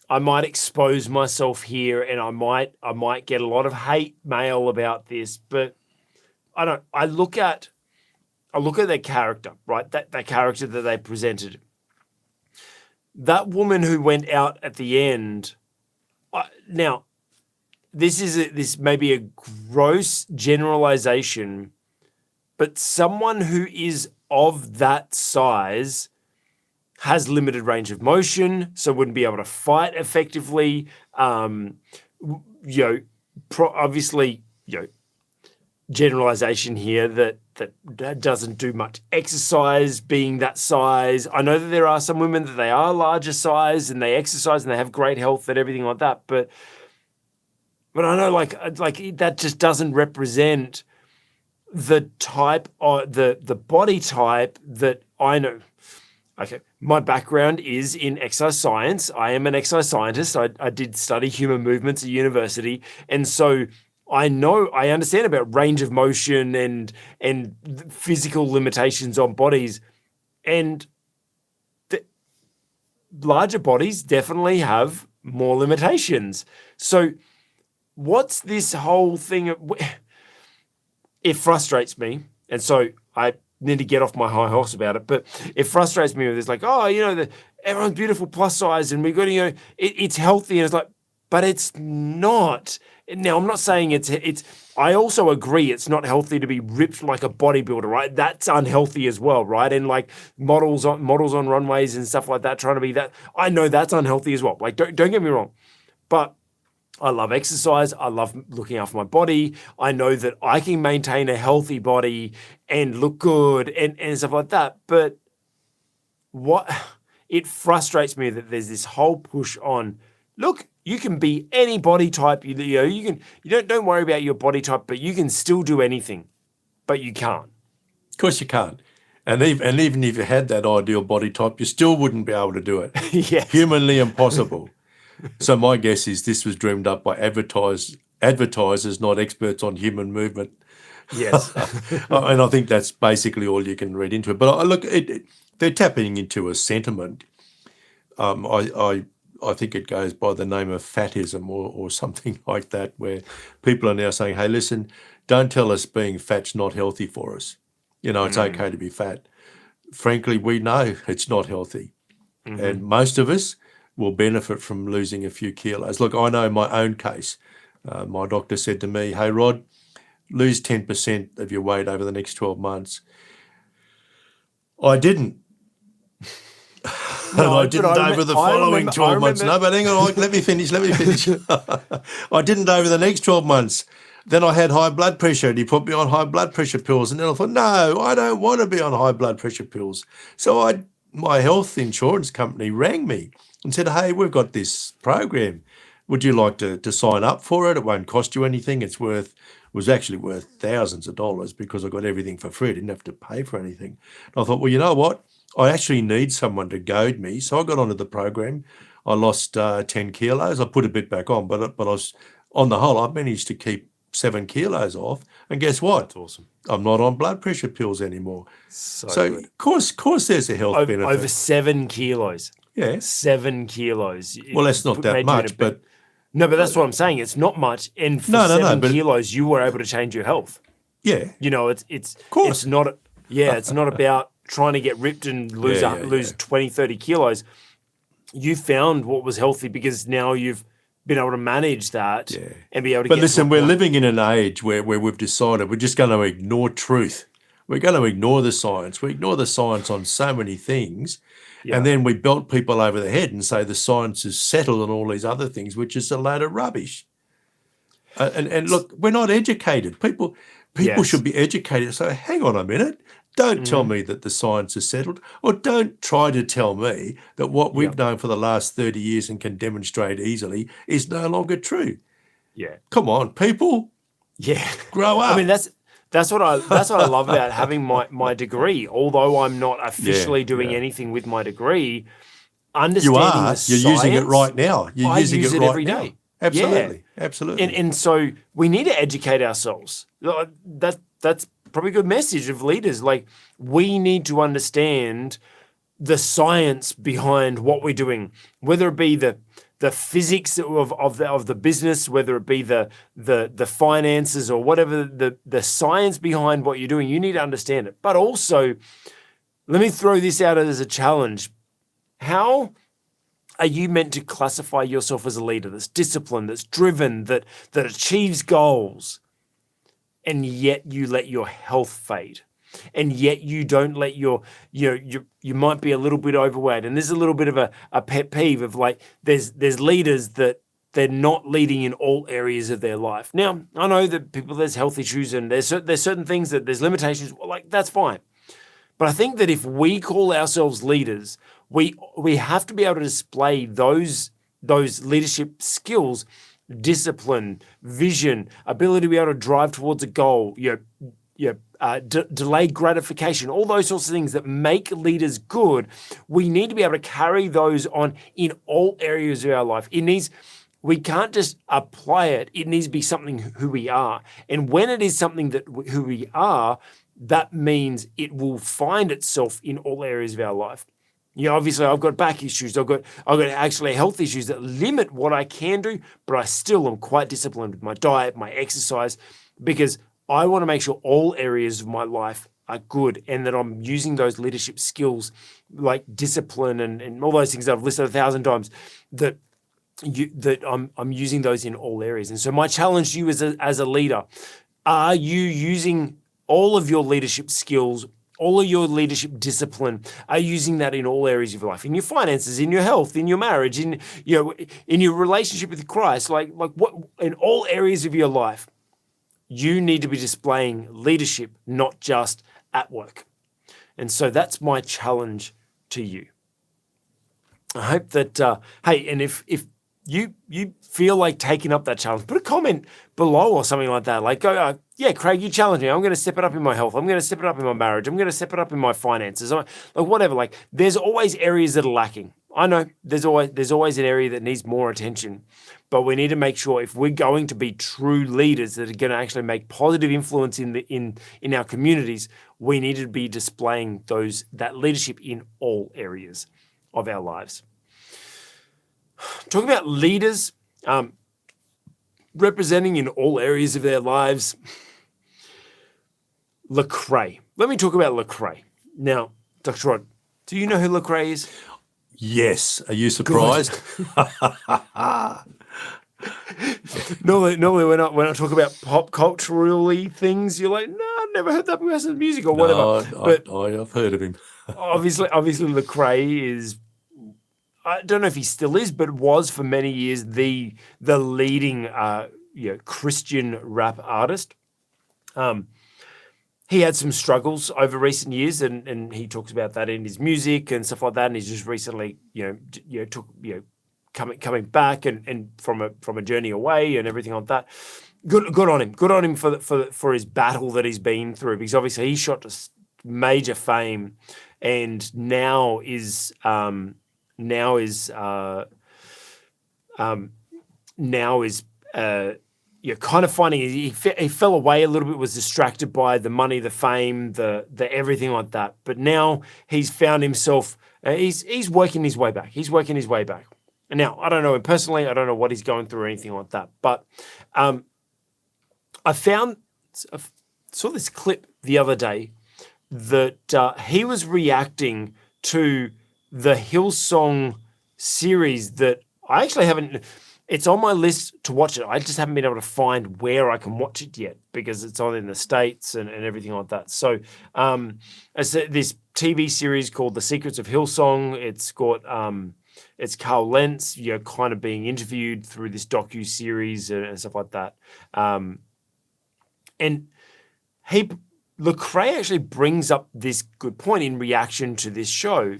A: I might expose myself here and I might get a lot of hate mail about this, but I look at their character, right? That character that they presented. That woman who went out at the end. Now, this may be a gross generalization, but someone who is of that size has limited range of motion, so wouldn't be able to fight effectively. Obviously, generalization here that doesn't do much exercise being that size. I know that there are some women that they are larger size and they exercise and they have great health and everything like that, but I know like that just doesn't represent the type or the body type that I know. Okay, my background is in exercise science. I am an exercise scientist. I did study human movements at university, and so I understand about range of motion and physical limitations on bodies, and larger bodies definitely have more limitations. So what's this whole thing? It frustrates me, and so I need to get off my high horse about it, but it frustrates me with it's like, everyone's beautiful plus size and we've got to, it's healthy, and it's like, but it's not. Now, I'm not saying it's, I also agree it's not healthy to be ripped like a bodybuilder, right? That's unhealthy as well, right? And like models on runways and stuff like that, trying to be that, I know that's unhealthy as well. Like, don't get me wrong, but I love exercise. I love looking after my body. I know that I can maintain a healthy body and look good and stuff like that. But it frustrates me that there's this whole push on, look, you can be any body type. Don't worry about your body type, but you can still do anything. But you can't.
B: Of course you can't. And even if you had that ideal body type, you still wouldn't be able to do it.
A: Yes.
B: Humanly impossible. So my guess is this was dreamed up by advertisers advertisers, not experts on human movement.
A: Yes.
B: And I think that's basically all you can read into it. But look, they're tapping into a sentiment. I think it goes by the name of fatism or something like that, where people are now saying, hey, listen, don't tell us being fat's not healthy for us. It's okay to be fat. Frankly, we know it's not healthy. And most of us will benefit from losing a few kilos. Look, I know in my own case, my doctor said to me, hey, Rod, lose 10% of your weight over the next 12 months. I didn't.
A: No,
B: I didn't over the following 12 months. No, but hang on, let me finish. I didn't over the next 12 months. Then I had high blood pressure and he put me on high blood pressure pills. And then I thought, no, I don't want to be on high blood pressure pills. So my health insurance company rang me and said, hey, we've got this program. Would you like to sign up for it? It won't cost you anything. It was actually worth thousands of dollars because I got everything for free. I didn't have to pay for anything. And I thought, well, you know what? I actually need someone to goad me. So I got onto the program. I lost 10 kilos. I put a bit back on, but I was, on the whole, I managed to keep 7 kilos off. And guess what?
A: That's awesome.
B: I'm not on blood pressure pills anymore. So
A: good.
B: Of course there's a health benefit.
A: Over 7 kilos.
B: Yeah.
A: 7 kilos.
B: Well, that's not that much, but...
A: No, but that's what I'm saying. It's not much. And for 7 kilos, you were able to change your health.
B: Yeah.
A: It's not... it's not about trying to get ripped and lose 20, 30 kilos. You found what was healthy because now you've been able to manage that and be able to
B: But listen, we're living in an age where we've decided we're just going to ignore truth. We're going to ignore the science. We ignore the science on so many things. Yeah. And then we belt people over the head and say the science is settled and all these other things, which is a load of rubbish. And look, we're not educated. People should be educated. So hang on a minute. Don't tell me that the science is settled, or don't try to tell me that what we've known for the last 30 years and can demonstrate easily is no longer true.
A: Yeah.
B: Come on, people.
A: Yeah.
B: Grow up.
A: I mean, that's what I love about having my degree. Although I'm not officially doing anything with my degree, understanding the science.
B: You're using it right now. You're using
A: it
B: right
A: every
B: now.
A: day.
B: Absolutely. Absolutely.
A: And so we need to educate ourselves. That's probably a good message of leaders. Like, we need to understand the science behind what we're doing, whether it be the physics of the business, whether it be the finances or whatever, the science behind what you're doing. You need to understand it. But also, let me throw this out as a challenge. How are you meant to classify yourself as a leader that's disciplined, that's driven, that achieves goals, and yet you let your health fade? And yet you don't let you might be a little bit overweight. And there's a little bit of a pet peeve of, like, there's leaders that they're not leading in all areas of their life. Now, I know that there's health issues and there's certain things that there's limitations, like, that's fine. But I think that if we call ourselves leaders, we have to be able to display those leadership skills, discipline, vision, ability to be able to drive towards a goal, delayed gratification, all those sorts of things that make leaders good. We need to be able to carry those on in all areas of our life. We can't just apply it. It needs to be something who we are. And when it is something who we are, that means it will find itself in all areas of our life. Obviously, I've got back issues. I've got actually health issues that limit what I can do, but I still am quite disciplined with my diet, my exercise, because I want to make sure all areas of my life are good and that I'm using those leadership skills like discipline and all those things that I've listed 1,000 times, that I'm using those in all areas. And so my challenge to you as a leader, are you using all of your leadership skills, all of your leadership discipline, are you using that in all areas of your life, in your finances, in your health, in your marriage, in your relationship with Christ, like what, in all areas of your life? You need to be displaying leadership, not just at work. And so that's my challenge to you. I hope that, hey, and if you feel like taking up that challenge, put a comment below or something like that. Like, go, yeah, Craig, you challenge me. I'm going to step it up in my health. I'm going to step it up in my marriage. I'm going to step it up in my finances. Like, whatever. Like, there's always areas that are lacking. I know there's always an area that needs more attention. but we need to make sure if we're going to be true leaders that are going to actually make positive influence in our communities, we need to be displaying that leadership in all areas of our lives. Talking about leaders representing in all areas of their lives, Lecrae. Let me talk about Lecrae. Now, Dr. Rod, do you know who Lecrae is?
B: Yes. Are you surprised?
A: Normally when I talk about pop culturally things, you're like, no, I've never heard that person's music or whatever.
B: But I've heard of him.
A: obviously, Lecrae is, I don't know if he still is, but was for many years the leading Christian rap artist. He had some struggles over recent years, and he talks about that in his music and stuff like that. And he's just recently, coming back and from a journey away and everything like that. Good on him. Good on him for his battle that he's been through, because obviously he shot to major fame, and now is kind of finding he fell away a little bit, was distracted by the money, the fame, the everything like that. But now he's found himself. He's working his way back. He's working his way back. And now I don't know him personally. I don't know what he's going through or anything like that. But I saw this clip the other day that he was reacting to the Hillsong series that I actually haven't. It's on my list to watch it. I just haven't been able to find where I can watch it yet, because it's on in the States and everything like that. So it's this TV series called The Secrets of Hillsong. It's got it's Carl Lentz, kind of being interviewed through this docu-series and stuff like that. And Lecrae actually brings up this good point in reaction to this show.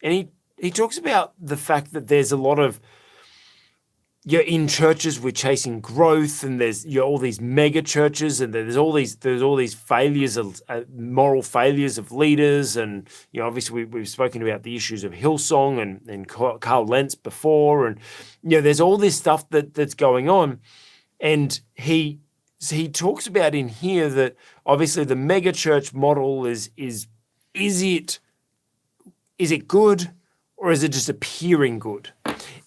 A: And he talks about the fact that there's a lot of, in churches we're chasing growth, and there's all these mega churches, and there's all these failures of moral failures of leaders, and obviously we've spoken about the issues of Hillsong and Carl Lentz before, and there's all this stuff that's going on, and he talks about in here that obviously the mega church model is it good, or is it just appearing good?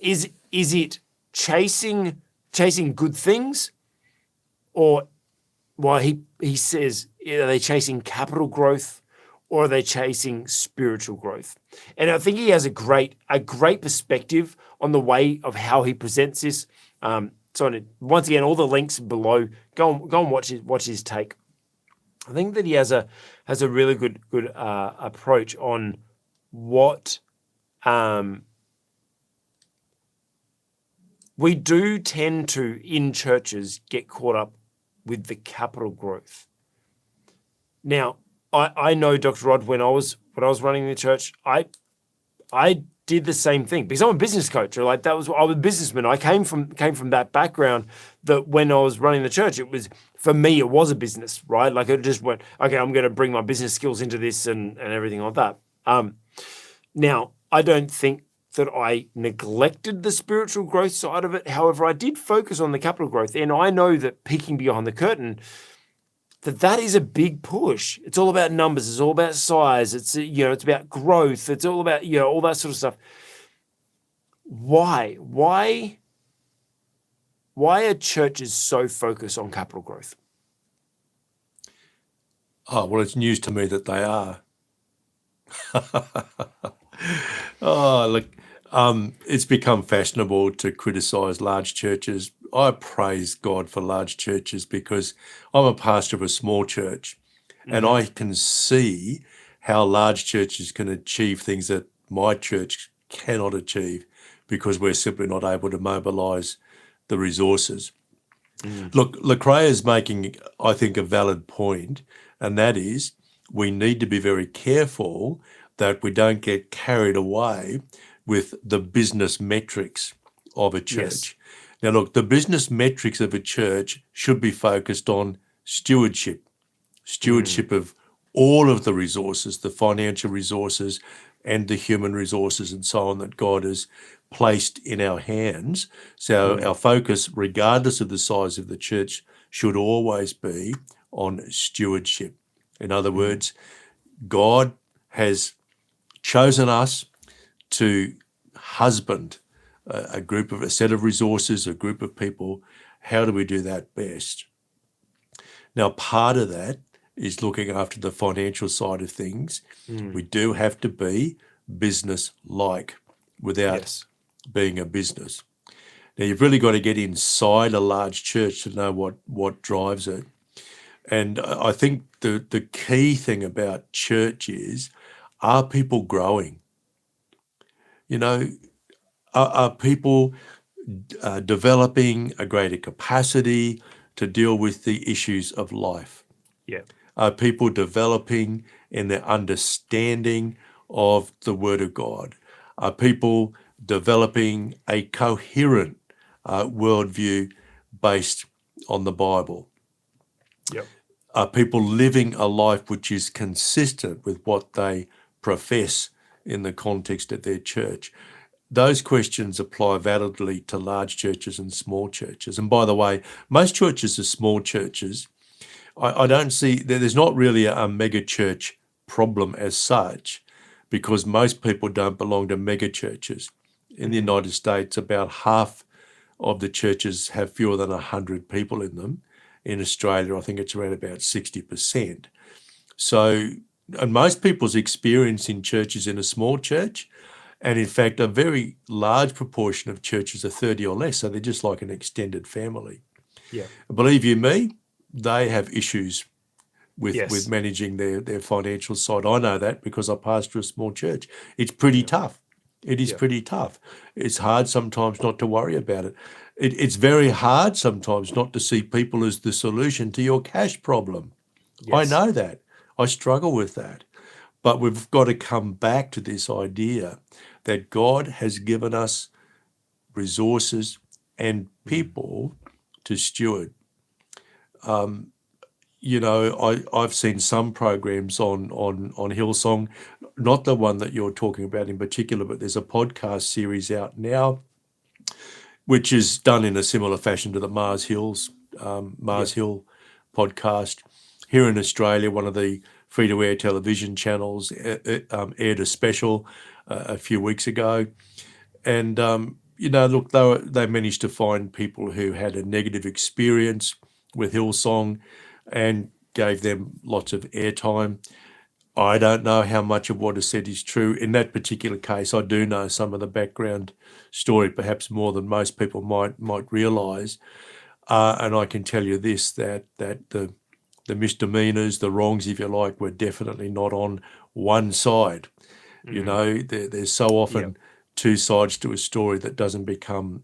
A: Is it chasing good things, or he says, are they chasing capital growth, or are they chasing spiritual growth? And I think he has a great perspective on the way of how he presents this. So once again, all the links below. Go and watch his take. I think that he has a really good approach on what. We do tend to, in churches, get caught up with the capital growth. Now, I know, Dr. Rod, when I was running the church, I did the same thing, because I'm a business coach. I was a businessman. I came from that background, that when I was running the church, it was a business, right? Like, it just went, okay, I'm going to bring my business skills into this and everything like that. Now, I don't think that I neglected the spiritual growth side of it. However, I did focus on the capital growth. And I know that peeking behind the curtain, that is a big push. It's all about numbers. It's all about size. It's, it's about growth. It's all about, all that sort of stuff. Why are churches so focused on capital growth?
B: Oh, well, it's news to me that they are. Oh, look, it's become fashionable to criticize large churches. I praise God for large churches, because I'm a pastor of a small church, and I can see how large churches can achieve things that my church cannot achieve, because we're simply not able to mobilize the resources. Look, Lecrae is making, I think, a valid point, and that is we need to be very careful that we don't get carried away with the business metrics of a church. Yes. Now, look, the business metrics of a church should be focused on stewardship of all of the resources, the financial resources and the human resources and so on, that God has placed in our hands. So our focus, regardless of the size of the church, should always be on stewardship. In other words, God has chosen us to husband a set of resources, a group of people. How do we do that best? Now, part of that is looking after the financial side of things. We do have to be business-like without being a business. Now, you've really got to get inside a large church to know what drives it. And I think the key thing about church is, are people growing? You know, are people developing a greater capacity to deal with the issues of life?
A: Yeah.
B: Are people developing in their understanding of the Word of God? Are people developing a coherent worldview based on the Bible?
A: Yep.
B: Are people living a life which is consistent with what they profess in the context of their church? Those questions apply validly to large churches and small churches. And by the way, most churches are small churches. I don't see, there's not really a mega church problem as such, because most people don't belong to mega churches. In the United States, about half of the churches have fewer than 100 people in them. In Australia, I think it's around about 60%. So, and most people's experience in church is in a small church. And in fact, a very large proportion of churches are 30 or less. So they're just like an extended family.
A: Yeah.
B: Believe you me, they have issues with
A: Yes.
B: managing their financial side. I know that because I pastor a small church. It's pretty tough. It is pretty tough. It's hard sometimes not to worry about it. It's very hard sometimes not to see people as the solution to your cash problem. I
A: Yes.
B: know that. I struggle with that. But we've got to come back to this idea that God has given us resources and people to steward. You know, I've seen some programs on Hillsong, not the one that you're talking about in particular, but there's a podcast series out now, which is done in a similar fashion to the Mars Hill podcast. Here in Australia, one of the free-to-air television channels aired a special a few weeks ago. And, you know, look, they managed to find people who had a negative experience with Hillsong and gave them lots of airtime. I don't know how much of what is said is true. In that particular case, I do know some of the background story, perhaps more than most people might realise. And I can tell you this, that the misdemeanours, the wrongs, if you like, were definitely not on one side. You know, there's so often two sides to a story that doesn't become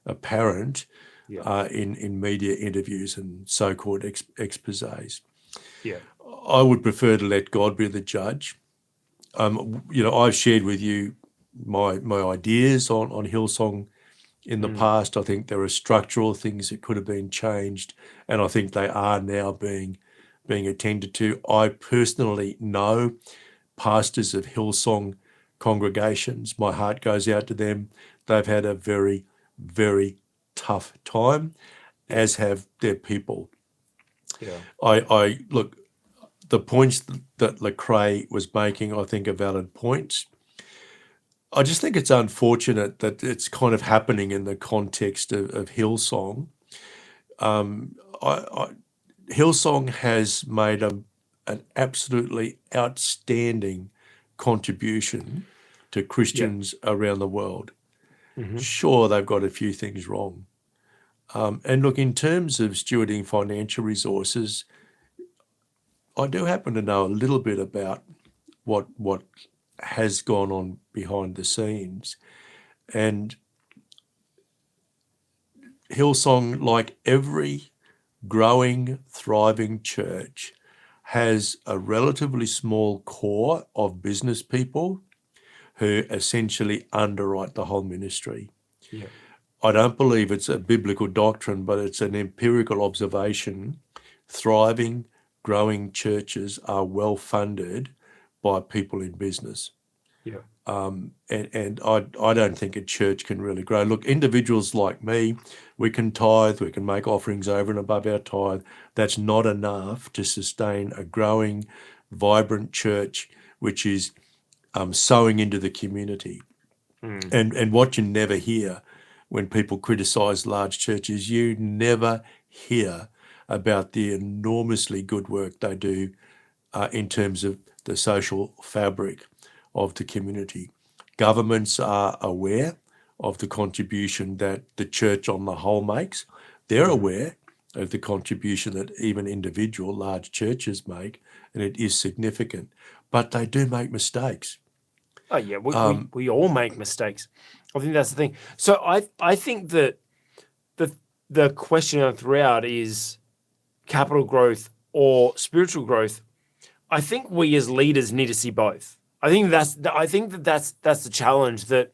B: apparent in media interviews and so-called exposés.
A: Yeah.
B: I would prefer to let God be the judge. You know, I've shared with you my ideas on Hillsong in the past. I think there are structural things that could have been changed, and I think they are now being attended to. I personally know pastors of Hillsong congregations. My heart goes out to them. They've had a very, very tough time, as have their people.
A: Yeah.
B: I look, the points that Lecrae was making, I think, are valid points. I just think it's unfortunate that it's kind of happening in the context of Hillsong. Hillsong has made an absolutely outstanding contribution to Christians around the world. Sure, they've got a few things wrong. And look, in terms of stewarding financial resources, I do happen to know a little bit about what has gone on behind the scenes. And Hillsong, like every growing, thriving church, has a relatively small core of business people who essentially underwrite the whole ministry.
A: Yeah.
B: I don't believe it's a biblical doctrine, but it's an empirical observation. Thriving, growing churches are well funded by people in business.
A: Yeah.
B: And I don't think a church can really grow. Look, individuals like me, we can tithe, we can make offerings over and above our tithe. That's not enough to sustain a growing, vibrant church, which is sowing into the community. And what you never hear when people criticise large churches, you never hear about the enormously good work they do in terms of the social fabric of the community. Governments are aware of the contribution that the church on the whole makes. They're aware of the contribution that even individual large churches make, and it is significant. But they do make mistakes.
A: Oh yeah, we all make mistakes. I think that's the thing. So I think that the question I threw out is capital growth or spiritual growth. I think we as leaders need to see both. I think that's the challenge, that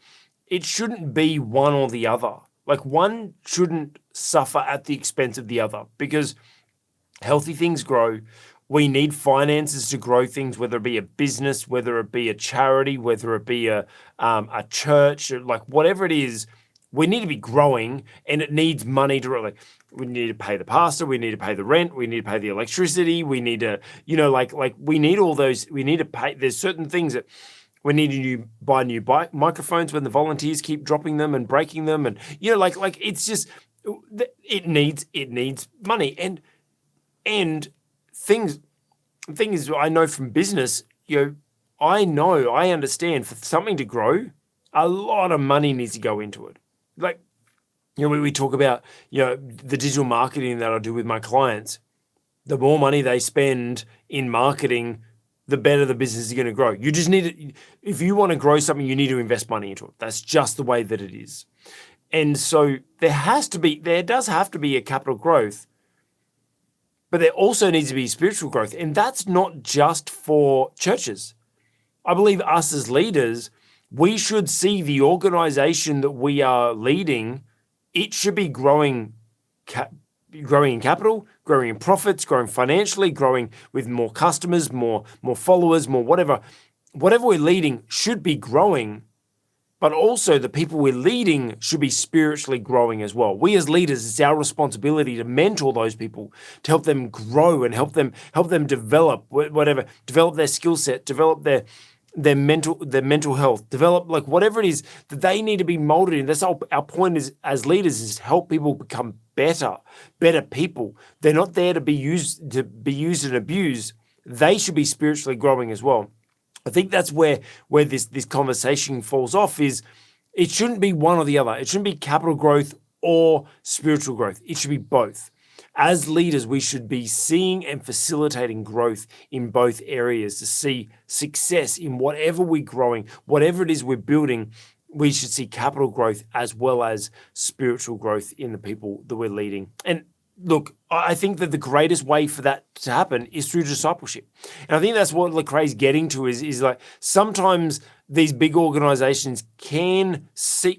A: it shouldn't be one or the other. Like, one shouldn't suffer at the expense of the other, because healthy things grow. We need finances to grow things, whether it be a business, whether it be a charity, whether it be a church, or like whatever it is. We need to be growing, and it needs money to, like, we need to pay the pastor, we need to pay the rent, we need to pay the electricity, we need to, like we need all those, we need to pay. There's certain things that we need to buy new microphones when the volunteers keep dropping them and breaking them, and like it's just, it needs money, and things I know from business, I understand, for something to grow, a lot of money needs to go into it. Like, we talk about, the digital marketing that I do with my clients. The more money they spend in marketing, the better the business is going to grow. You just need to, if you want to grow something, you need to invest money into it. That's just the way that it is. And so there does have to be a capital growth, but there also needs to be spiritual growth. And that's not just for churches. I believe us as leaders, we should see the organization that we are leading, it should be growing in capital, growing in profits, growing financially, growing with more customers, more followers, more whatever. Whatever we're leading should be growing, but also the people we're leading should be spiritually growing as well. We as leaders, it's our responsibility to mentor those people, to help them grow and help them develop develop their skill set, develop their mental health, develop, like, whatever it is that they need to be molded in. That's our point is, as leaders, is to help people become better people. They're not there to be used and abused. They should be spiritually growing as well. I think that's where this conversation falls off, is it shouldn't be one or the other. It shouldn't be capital growth or spiritual growth. It should be both. As leaders, we should be seeing and facilitating growth in both areas, to see success in whatever we're growing, whatever it is we're building. We should see capital growth as well as spiritual growth in the people that we're leading. And look, I think that the greatest way for that to happen is through discipleship. And I think that's what Lecrae is getting to, is like, sometimes these big organizations can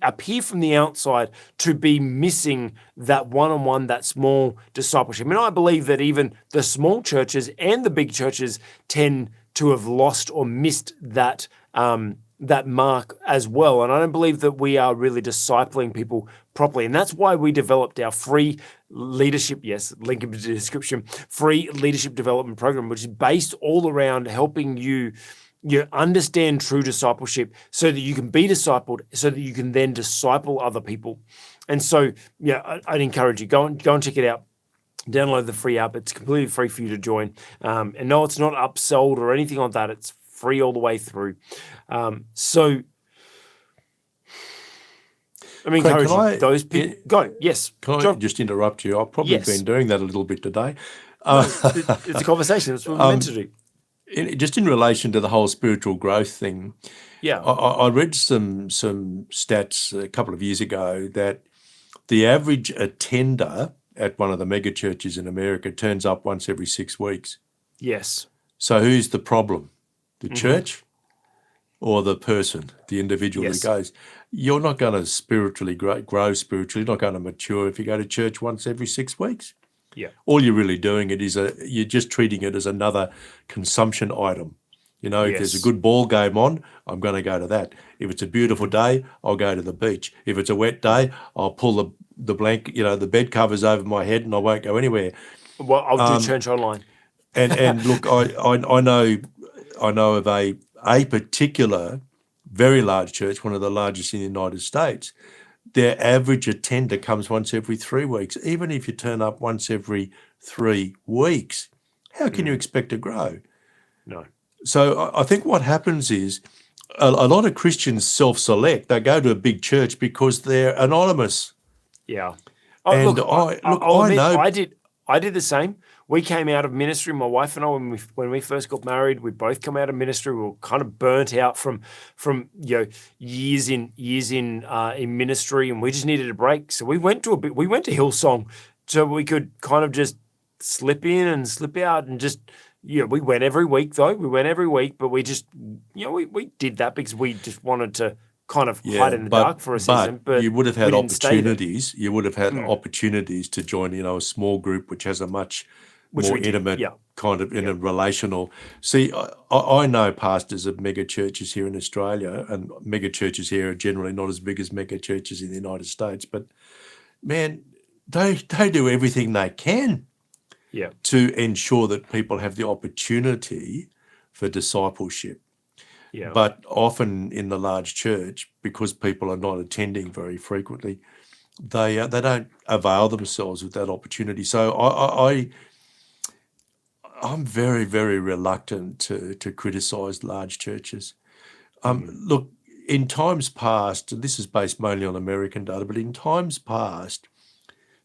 A: appear from the outside to be missing that one-on-one, that small discipleship. I mean, I believe that even the small churches and the big churches tend to have lost or missed that mark as well. And I don't believe that we are really discipling people properly. And that's why we developed our free leadership, yes, link in the description, free leadership development program, which is based all around helping you understand true discipleship, so that you can be discipled, so that you can then disciple other people. And so, I'd encourage you, go and check it out. Download the free app. It's completely free for you to join. And no, it's not upsold or anything like that. It's free all the way through. So I'm encouraging those people. Go, yes.
B: Can I just interrupt you? I've probably been doing that a little bit today.
A: It's a conversation. That's what we're meant to do.
B: Just in relation to the whole spiritual growth thing, I read some stats a couple of years ago that the average attender at one of the mega churches in America turns up once every 6 weeks.
A: Yes.
B: So who's the problem? The church or the person, the individual who goes? You're not going to spiritually grow spiritually, you're not going to mature if you go to church once every 6 weeks.
A: Yeah.
B: All you're really doing you're just treating it as another consumption item You know, if there's a
A: Yes.
B: good ball game on, I'm going to go to that. If it's a beautiful day, I'll go to the beach. If it's a wet day, I'll pull the blanket, the bed covers over my head, and I won't go anywhere.
A: Well, I'll do church online.
B: And look, I know of a particular very large church, one of the largest in the United States. Their average attender comes once every 3 weeks. Even if you turn up once every 3 weeks, how can you expect to grow?
A: No.
B: So I think what happens is a lot of Christians self-select. They go to a big church because they're anonymous.
A: Yeah.
B: And
A: I'll admit,
B: know.
A: I did the same. We came out of ministry, my wife and I, when we first got married. We both come out of ministry. We were kind of burnt out from years in ministry, and we just needed a break. So we went to Hillsong, so we could kind of just slip in and slip out, and just we went every week though. We went every week, but we just we did that because we just wanted to kind of hide in the dark for a season. But
B: you would have had
A: we didn't stay there.
B: opportunities. You would have had opportunities to join, a small group which has a much more intimate kind of in a relational. See, I know pastors of mega churches here in Australia, and mega churches here are generally not as big as mega churches in the United States, but man, they do everything they can to ensure that people have the opportunity for discipleship.
A: Yeah.
B: But often in the large church, because people are not attending very frequently, they don't avail themselves of that opportunity. So I'm very, very reluctant to criticise large churches. Look, in times past, and this is based mainly on American data, but in times past,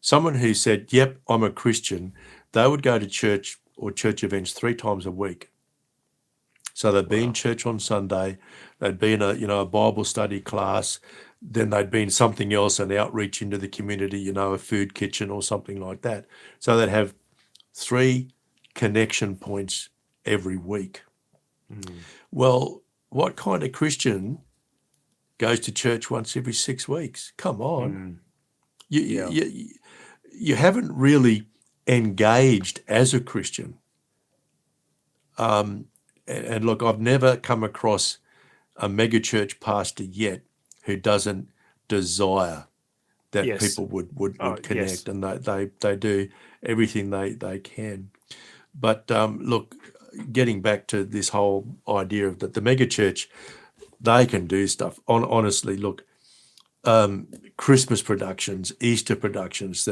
B: someone who said, "Yep, I'm a Christian," they would go to church or church events 3 times a week. So they'd be in church on Sunday, they'd be in a Bible study class, then they'd be in something else, an outreach into the community, a food kitchen or something like that. So they'd have 3 connection points every week. Well, what kind of Christian goes to church once every 6 weeks? Come on. You haven't really engaged as a Christian. And look, I've never come across a megachurch pastor yet who doesn't desire that people would connect, and they do everything they can. But look, getting back to this whole idea of that the megachurch, they can do stuff. Honestly, look, Christmas productions, Easter productions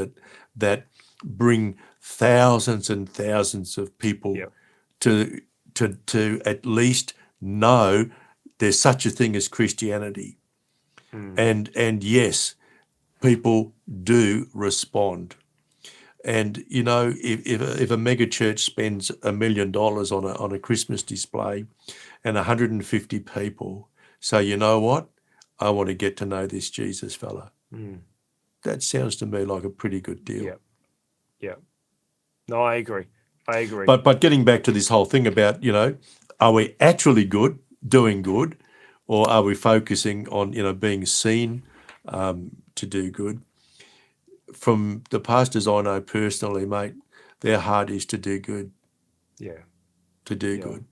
B: that bring thousands and thousands of people to at least know there's such a thing as Christianity. And yes, people do respond. And if a mega church spends $1 million on a Christmas display, and 150 people say, "You know what? I want to get to know this Jesus fella." That sounds to me like a pretty good deal.
A: Yeah. No, I agree.
B: But getting back to this whole thing about, are we actually good, doing good, or are we focusing on, being seen to do good? From the pastors I know personally, mate, their heart is to do good.
A: Yeah.
B: To do good.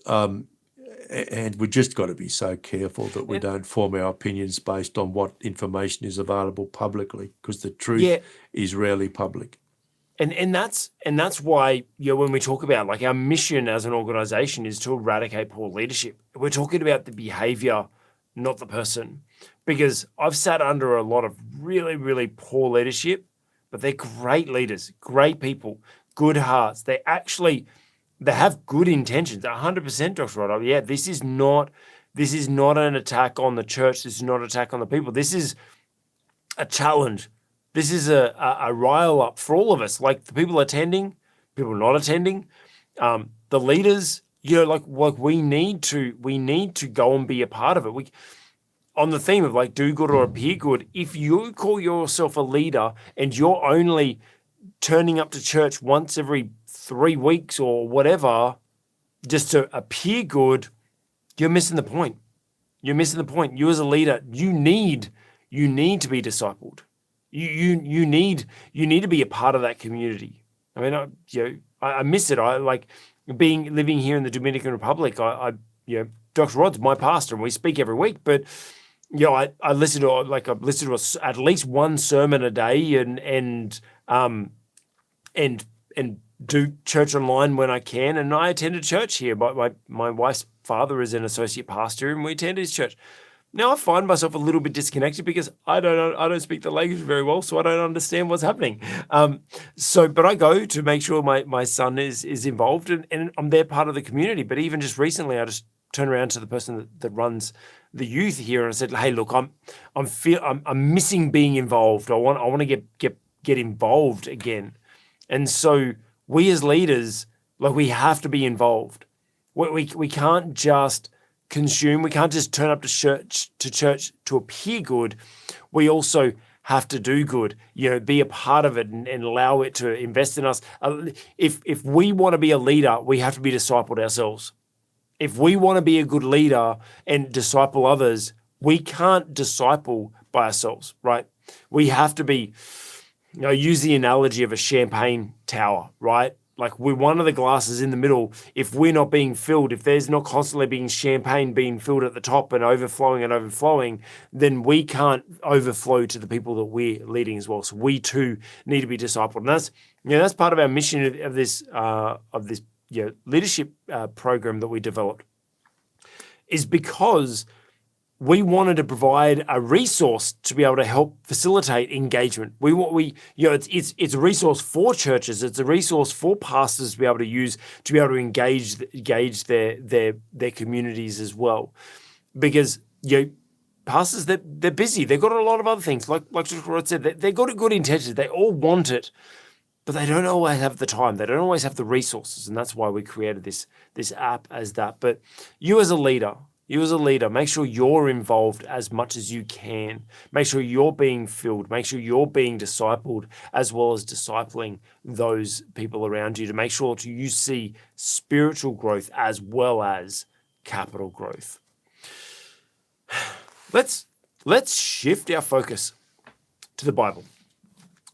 B: And we just got to be so careful that we don't form our opinions based on what information is available publicly, because the truth is rarely public.
A: And that's why when we talk about like our mission as an organization is to eradicate poor leadership. We're talking about the behavior, not the person. Because I've sat under a lot of really, really poor leadership, but they're great leaders, great people, good hearts. They have good intentions. 100%, Dr. Rod. Yeah, this is not an attack on the church. This is not an attack on the people. This is a challenge. This is a rile up for all of us, like the people attending, people not attending, the leaders. Like we need to go and be a part of it. On the theme of like do good or appear good, if you call yourself a leader and you're only turning up to church once every 3 weeks or whatever, just to appear good, you're missing the point. You're missing the point. You as a leader, you need to be discipled. You need to be a part of that community. I mean, I miss it. I like living here in the Dominican Republic. Dr. Rod's my pastor, and we speak every week. But I listen to I've listened to at least one sermon a day, and do church online when I can. And I attend a church here. My wife's father is an associate pastor, and we attend his church. Now I find myself a little bit disconnected because I don't speak the language very well, so I don't understand what's happening. But I go to make sure my son is involved, and I'm there part of the community. But even just recently, I just turned around to the person that runs the youth here and I said, "Hey, look, I'm missing being involved. I want to get involved again." And so we as leaders, we have to be involved. We can't just consume. We can't just turn up to church to appear good. We also have to do good, be a part of it and allow it to invest in us. If we want to be a leader, we have to be discipled ourselves. If we want to be a good leader and disciple others, we can't disciple by ourselves, right? We have to be, use the analogy of a champagne tower, right? Like we're one of the glasses in the middle. If we're not being filled, if there's not constantly being champagne being filled at the top and overflowing, then we can't overflow to the people that we're leading as well. So we too need to be discipled. And that's part of our mission of this leadership program that we developed, is because we wanted to provide a resource to be able to help facilitate engagement. It's a resource for churches. It's a resource for pastors to be able to use to be able to engage their communities as well, because pastors they're busy. They've got a lot of other things. Like Dr. Rod said, they've got good intentions. They all want it, but they don't always have the time. They don't always have the resources, and that's why we created this app as that. But you as a leader, make sure you're involved as much as you can. Make sure you're being filled. Make sure you're being discipled, as well as discipling those people around you, to make sure you see spiritual growth as well as capital growth. Let's shift our focus to the Bible.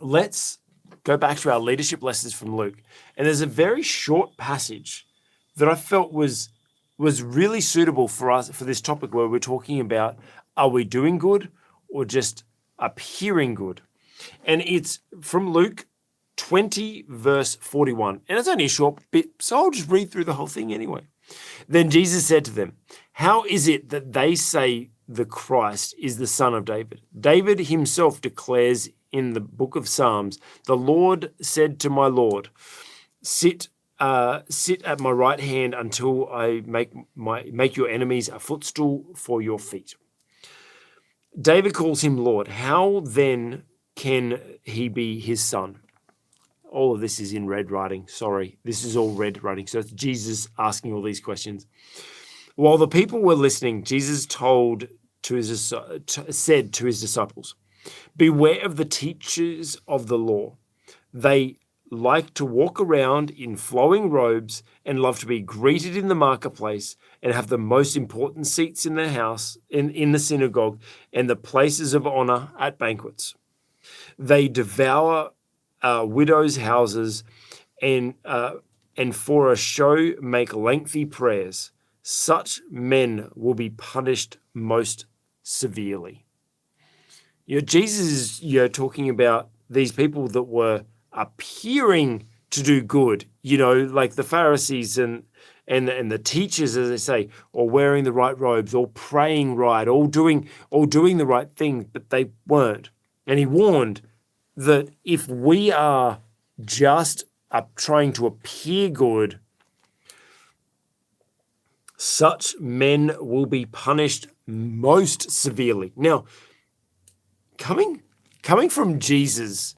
A: Let's go back to our leadership lessons from Luke. And there's a very short passage that I felt was really suitable for us for this topic, where we're talking about, are we doing good or just appearing good? And it's from Luke 20, verse 41. And it's only a short bit, so I'll just read through the whole thing anyway. Then Jesus said to them, "How is it that they say the Christ is the son of David? David himself declares in the book of Psalms, 'The Lord said to my Lord, sit at my right hand until I make your enemies a footstool for your feet.' David calls him Lord. How then can he be his son?" All of this is in red writing. Sorry, this is all red writing. So it's Jesus asking all these questions. While the people were listening, Jesus said to his disciples, "Beware of the teachers of the law. They like to walk around in flowing robes and love to be greeted in the marketplace and have the most important seats in their house, in the synagogue, and the places of honor at banquets. They devour widows' houses and for a show make lengthy prayers. Such men will be punished most severely." Jesus is talking about these people that were appearing to do good, like the Pharisees and the teachers, as they say, or wearing the right robes, or praying right, all doing the right thing, but they weren't. And he warned that if we are just trying to appear good, such men will be punished most severely. Now, coming from Jesus,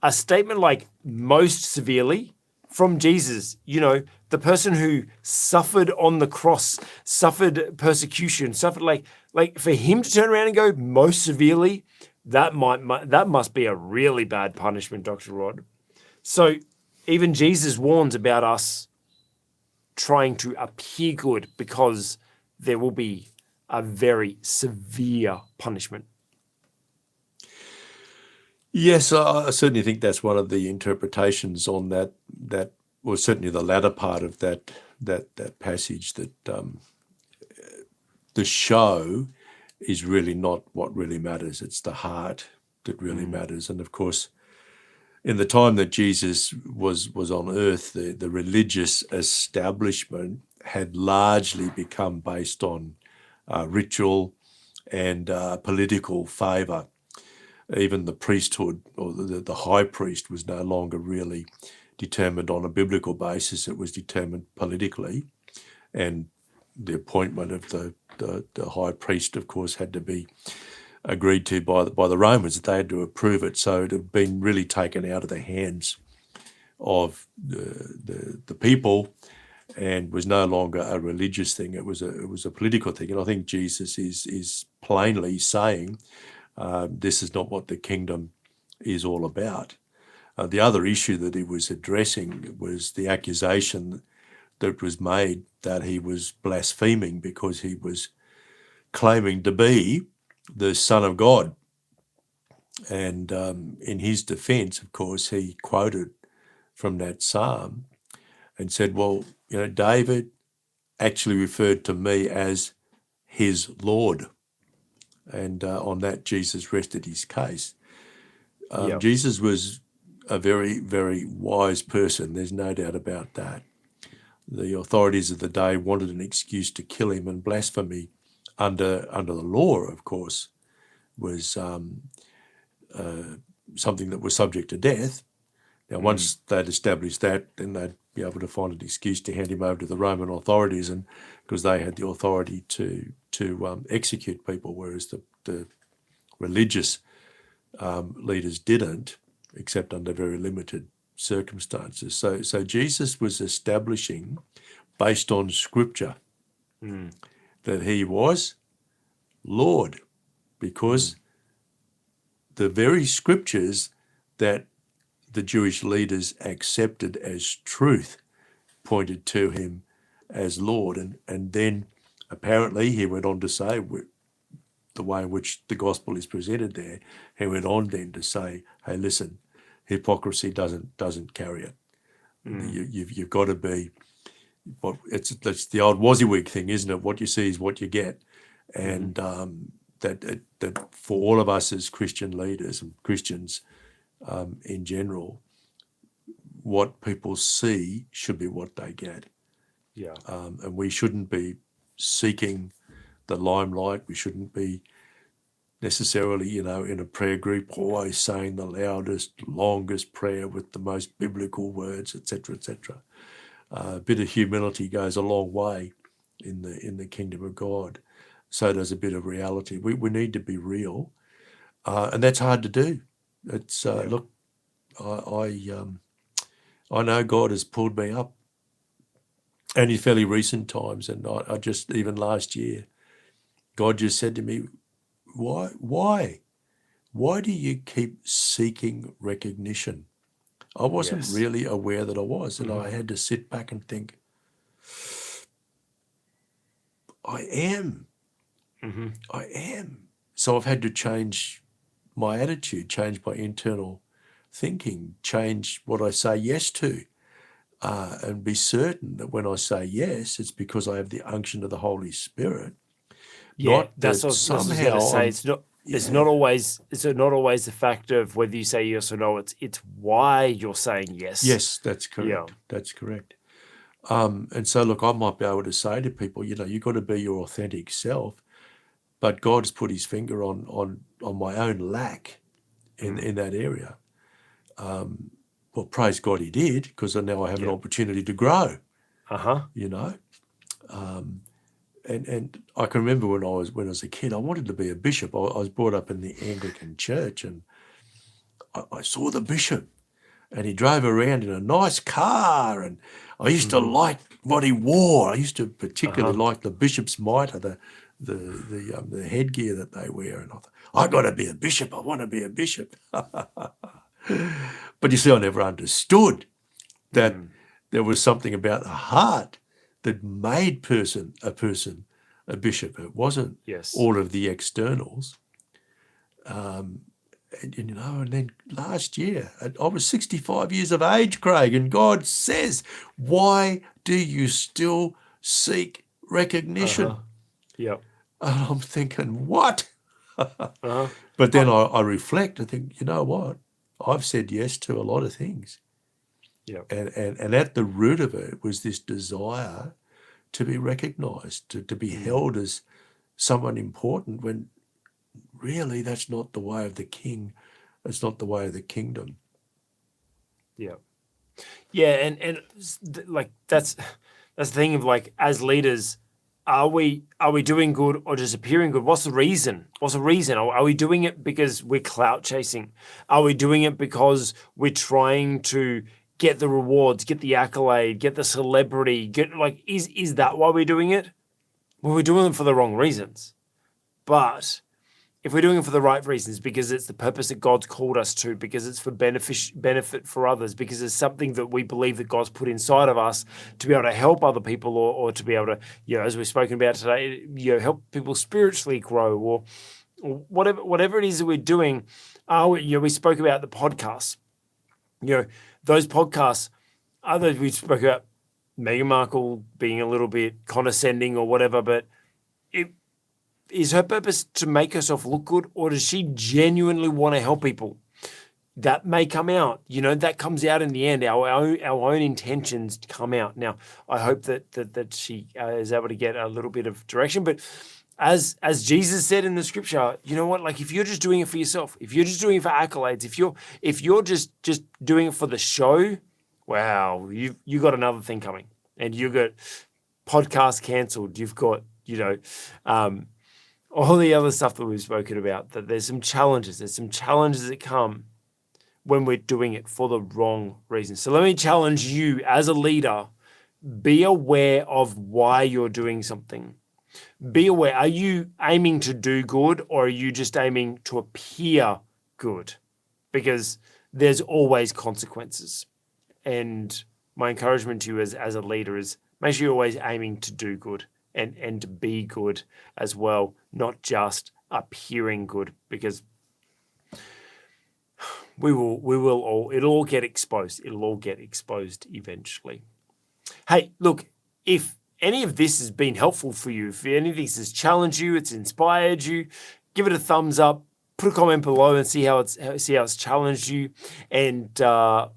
A: a statement like most severely from Jesus, the person who suffered on the cross, suffered persecution, suffered like for him to turn around and go most severely, that must be a really bad punishment, Dr. Rod. So even Jesus warns about us trying to appear good, because there will be a very severe punishment.
B: Yes, I certainly think that's one of the interpretations on that well, certainly the latter part of that passage, that the show is really not what really matters. It's the heart that really matters. And of course, in the time that Jesus was on earth, the religious establishment had largely become based on ritual and political favour. Even the priesthood, or the high priest, was no longer really determined on a biblical basis. It was determined politically, and the appointment of the high priest, of course, had to be agreed to by the Romans. They had to approve it, so it had been really taken out of the hands of the people, and was no longer a religious thing. It was a political thing. And I think Jesus is plainly saying, this is not what the kingdom is all about. The other issue that he was addressing was the accusation that was made that he was blaspheming because he was claiming to be the Son of God. And in his defense, of course, he quoted from that psalm and said, well, David actually referred to me as his Lord. And on that, Jesus rested his case. Jesus was a very, very wise person. There's no doubt about that. The authorities of the day wanted an excuse to kill him, and blasphemy under the law, of course, was something that was subject to death. Now, once they'd established that, then they'd be able to find an excuse to hand him over to the Roman authorities, and because they had the authority to execute people, whereas the religious leaders didn't, except under very limited circumstances. So Jesus was establishing, based on Scripture, that he was Lord, because the very Scriptures that the Jewish leaders accepted as truth pointed to him as Lord. And then apparently he went on to say, the way in which the gospel is presented there, he went on then to say, hey, listen, hypocrisy doesn't carry it. You've got to be, it's the old WYSIWYG thing, isn't it? What you see is what you get. And that for all of us as Christian leaders and Christians in general, what people see should be what they get.
A: Yeah.
B: And we shouldn't be seeking the limelight. We shouldn't be necessarily, in a prayer group, always saying the loudest, longest prayer with the most biblical words, etc., etc. A bit of humility goes a long way in the kingdom of God. So does a bit of reality. We need to be real, and that's hard to do. It's look, I know God has pulled me up, and in fairly recent times, and I just, even last year, God just said to me, why do you keep seeking recognition? I wasn't really aware that I was, and I had to sit back and think, I am. I am. So I've had to change my attitude, change my internal thinking, change what I say yes to, and be certain that when I say yes, it's because I have the unction of the Holy Spirit.
A: Yeah, that's what I was going to say. It's not always the fact of whether you say yes or no. It's why you're saying yes.
B: Yes, that's correct.
A: Yeah.
B: That's correct. And so, look, I might be able to say to people, you've got to be your authentic self, but God's put his finger on my own lack in that area. Well, praise God he did, because now I have an opportunity to grow. And I can remember when I was a kid, I wanted to be a bishop. I was brought up in the Anglican church, and I saw the bishop, and he drove around in a nice car, and I used to like what he wore. I used to particularly like the bishop's mitre, the headgear that they wear, and I thought, I got to be a bishop. I want to be a bishop. But you see, I never understood that there was something about the heart that made a person a bishop. It wasn't all of the externals. And then last year, I was 65 years of age, Craig, and God says, why do you still seek recognition?
A: Yeah.
B: And I'm thinking, what?
A: Uh-huh.
B: But then I reflect and think, you know what? I've said yes to a lot of things.
A: Yeah.
B: And at the root of it was this desire to be recognized, to be held as someone important, when really that's not the way of the king. It's not the way of the kingdom.
A: Yeah. Yeah, and like that's the thing of, like, as leaders, are we doing good or just appearing good? What's the reason? Are we doing it because we're clout chasing? Are we doing it because we're trying to get the rewards, get the accolade, get the celebrity, is that why we're doing it? Well, we're doing it for the wrong reasons. But if we're doing it for the right reasons, because it's the purpose that God's called us to, because it's for benefit for others, because it's something that we believe that God's put inside of us to be able to help other people, or to be able to, as we've spoken about today, help people spiritually grow, or whatever it is that we're doing. We spoke about the podcasts. Those podcasts, others we spoke about Meghan Markle being a little bit condescending or whatever, but is her purpose to make herself look good, or does she genuinely want to help people? That may come out. That comes out in the end. Our own intentions come out. Now, I hope that she is able to get a little bit of direction. But as Jesus said in the scripture, you know what? Like, if you're just doing it for yourself, if you're just doing it for accolades, if you're just doing it for the show, wow, you got another thing coming, and you got podcast cancelled. You've got all the other stuff that we've spoken about, that there's some challenges that come when we're doing it for the wrong reasons. So let me challenge you as a leader, be aware of why you're doing something. Be aware, are you aiming to do good, or are you just aiming to appear good? Because there's always consequences. And my encouragement to you as a leader is, make sure you're always aiming to do good. And to be good as well, not just appearing good, because it'll all get exposed. It'll all get exposed eventually. Hey, look, if any of this has been helpful for you, if any of this has challenged you, it's inspired you, give it a thumbs up. Put a comment below and see how it's challenged you. And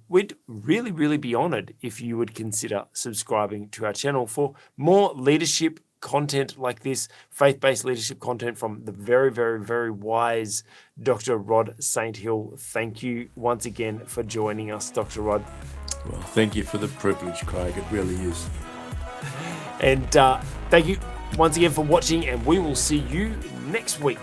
A: we'd really, really be honored if you would consider subscribing to our channel for more leadership content like this, faith-based leadership content from the very, very, very wise Dr. Rod St. Hill. Thank you once again for joining us, Dr. Rod.
B: Well, thank you for the privilege, Craig. It really is.
A: And thank you once again for watching, and we will see you next week.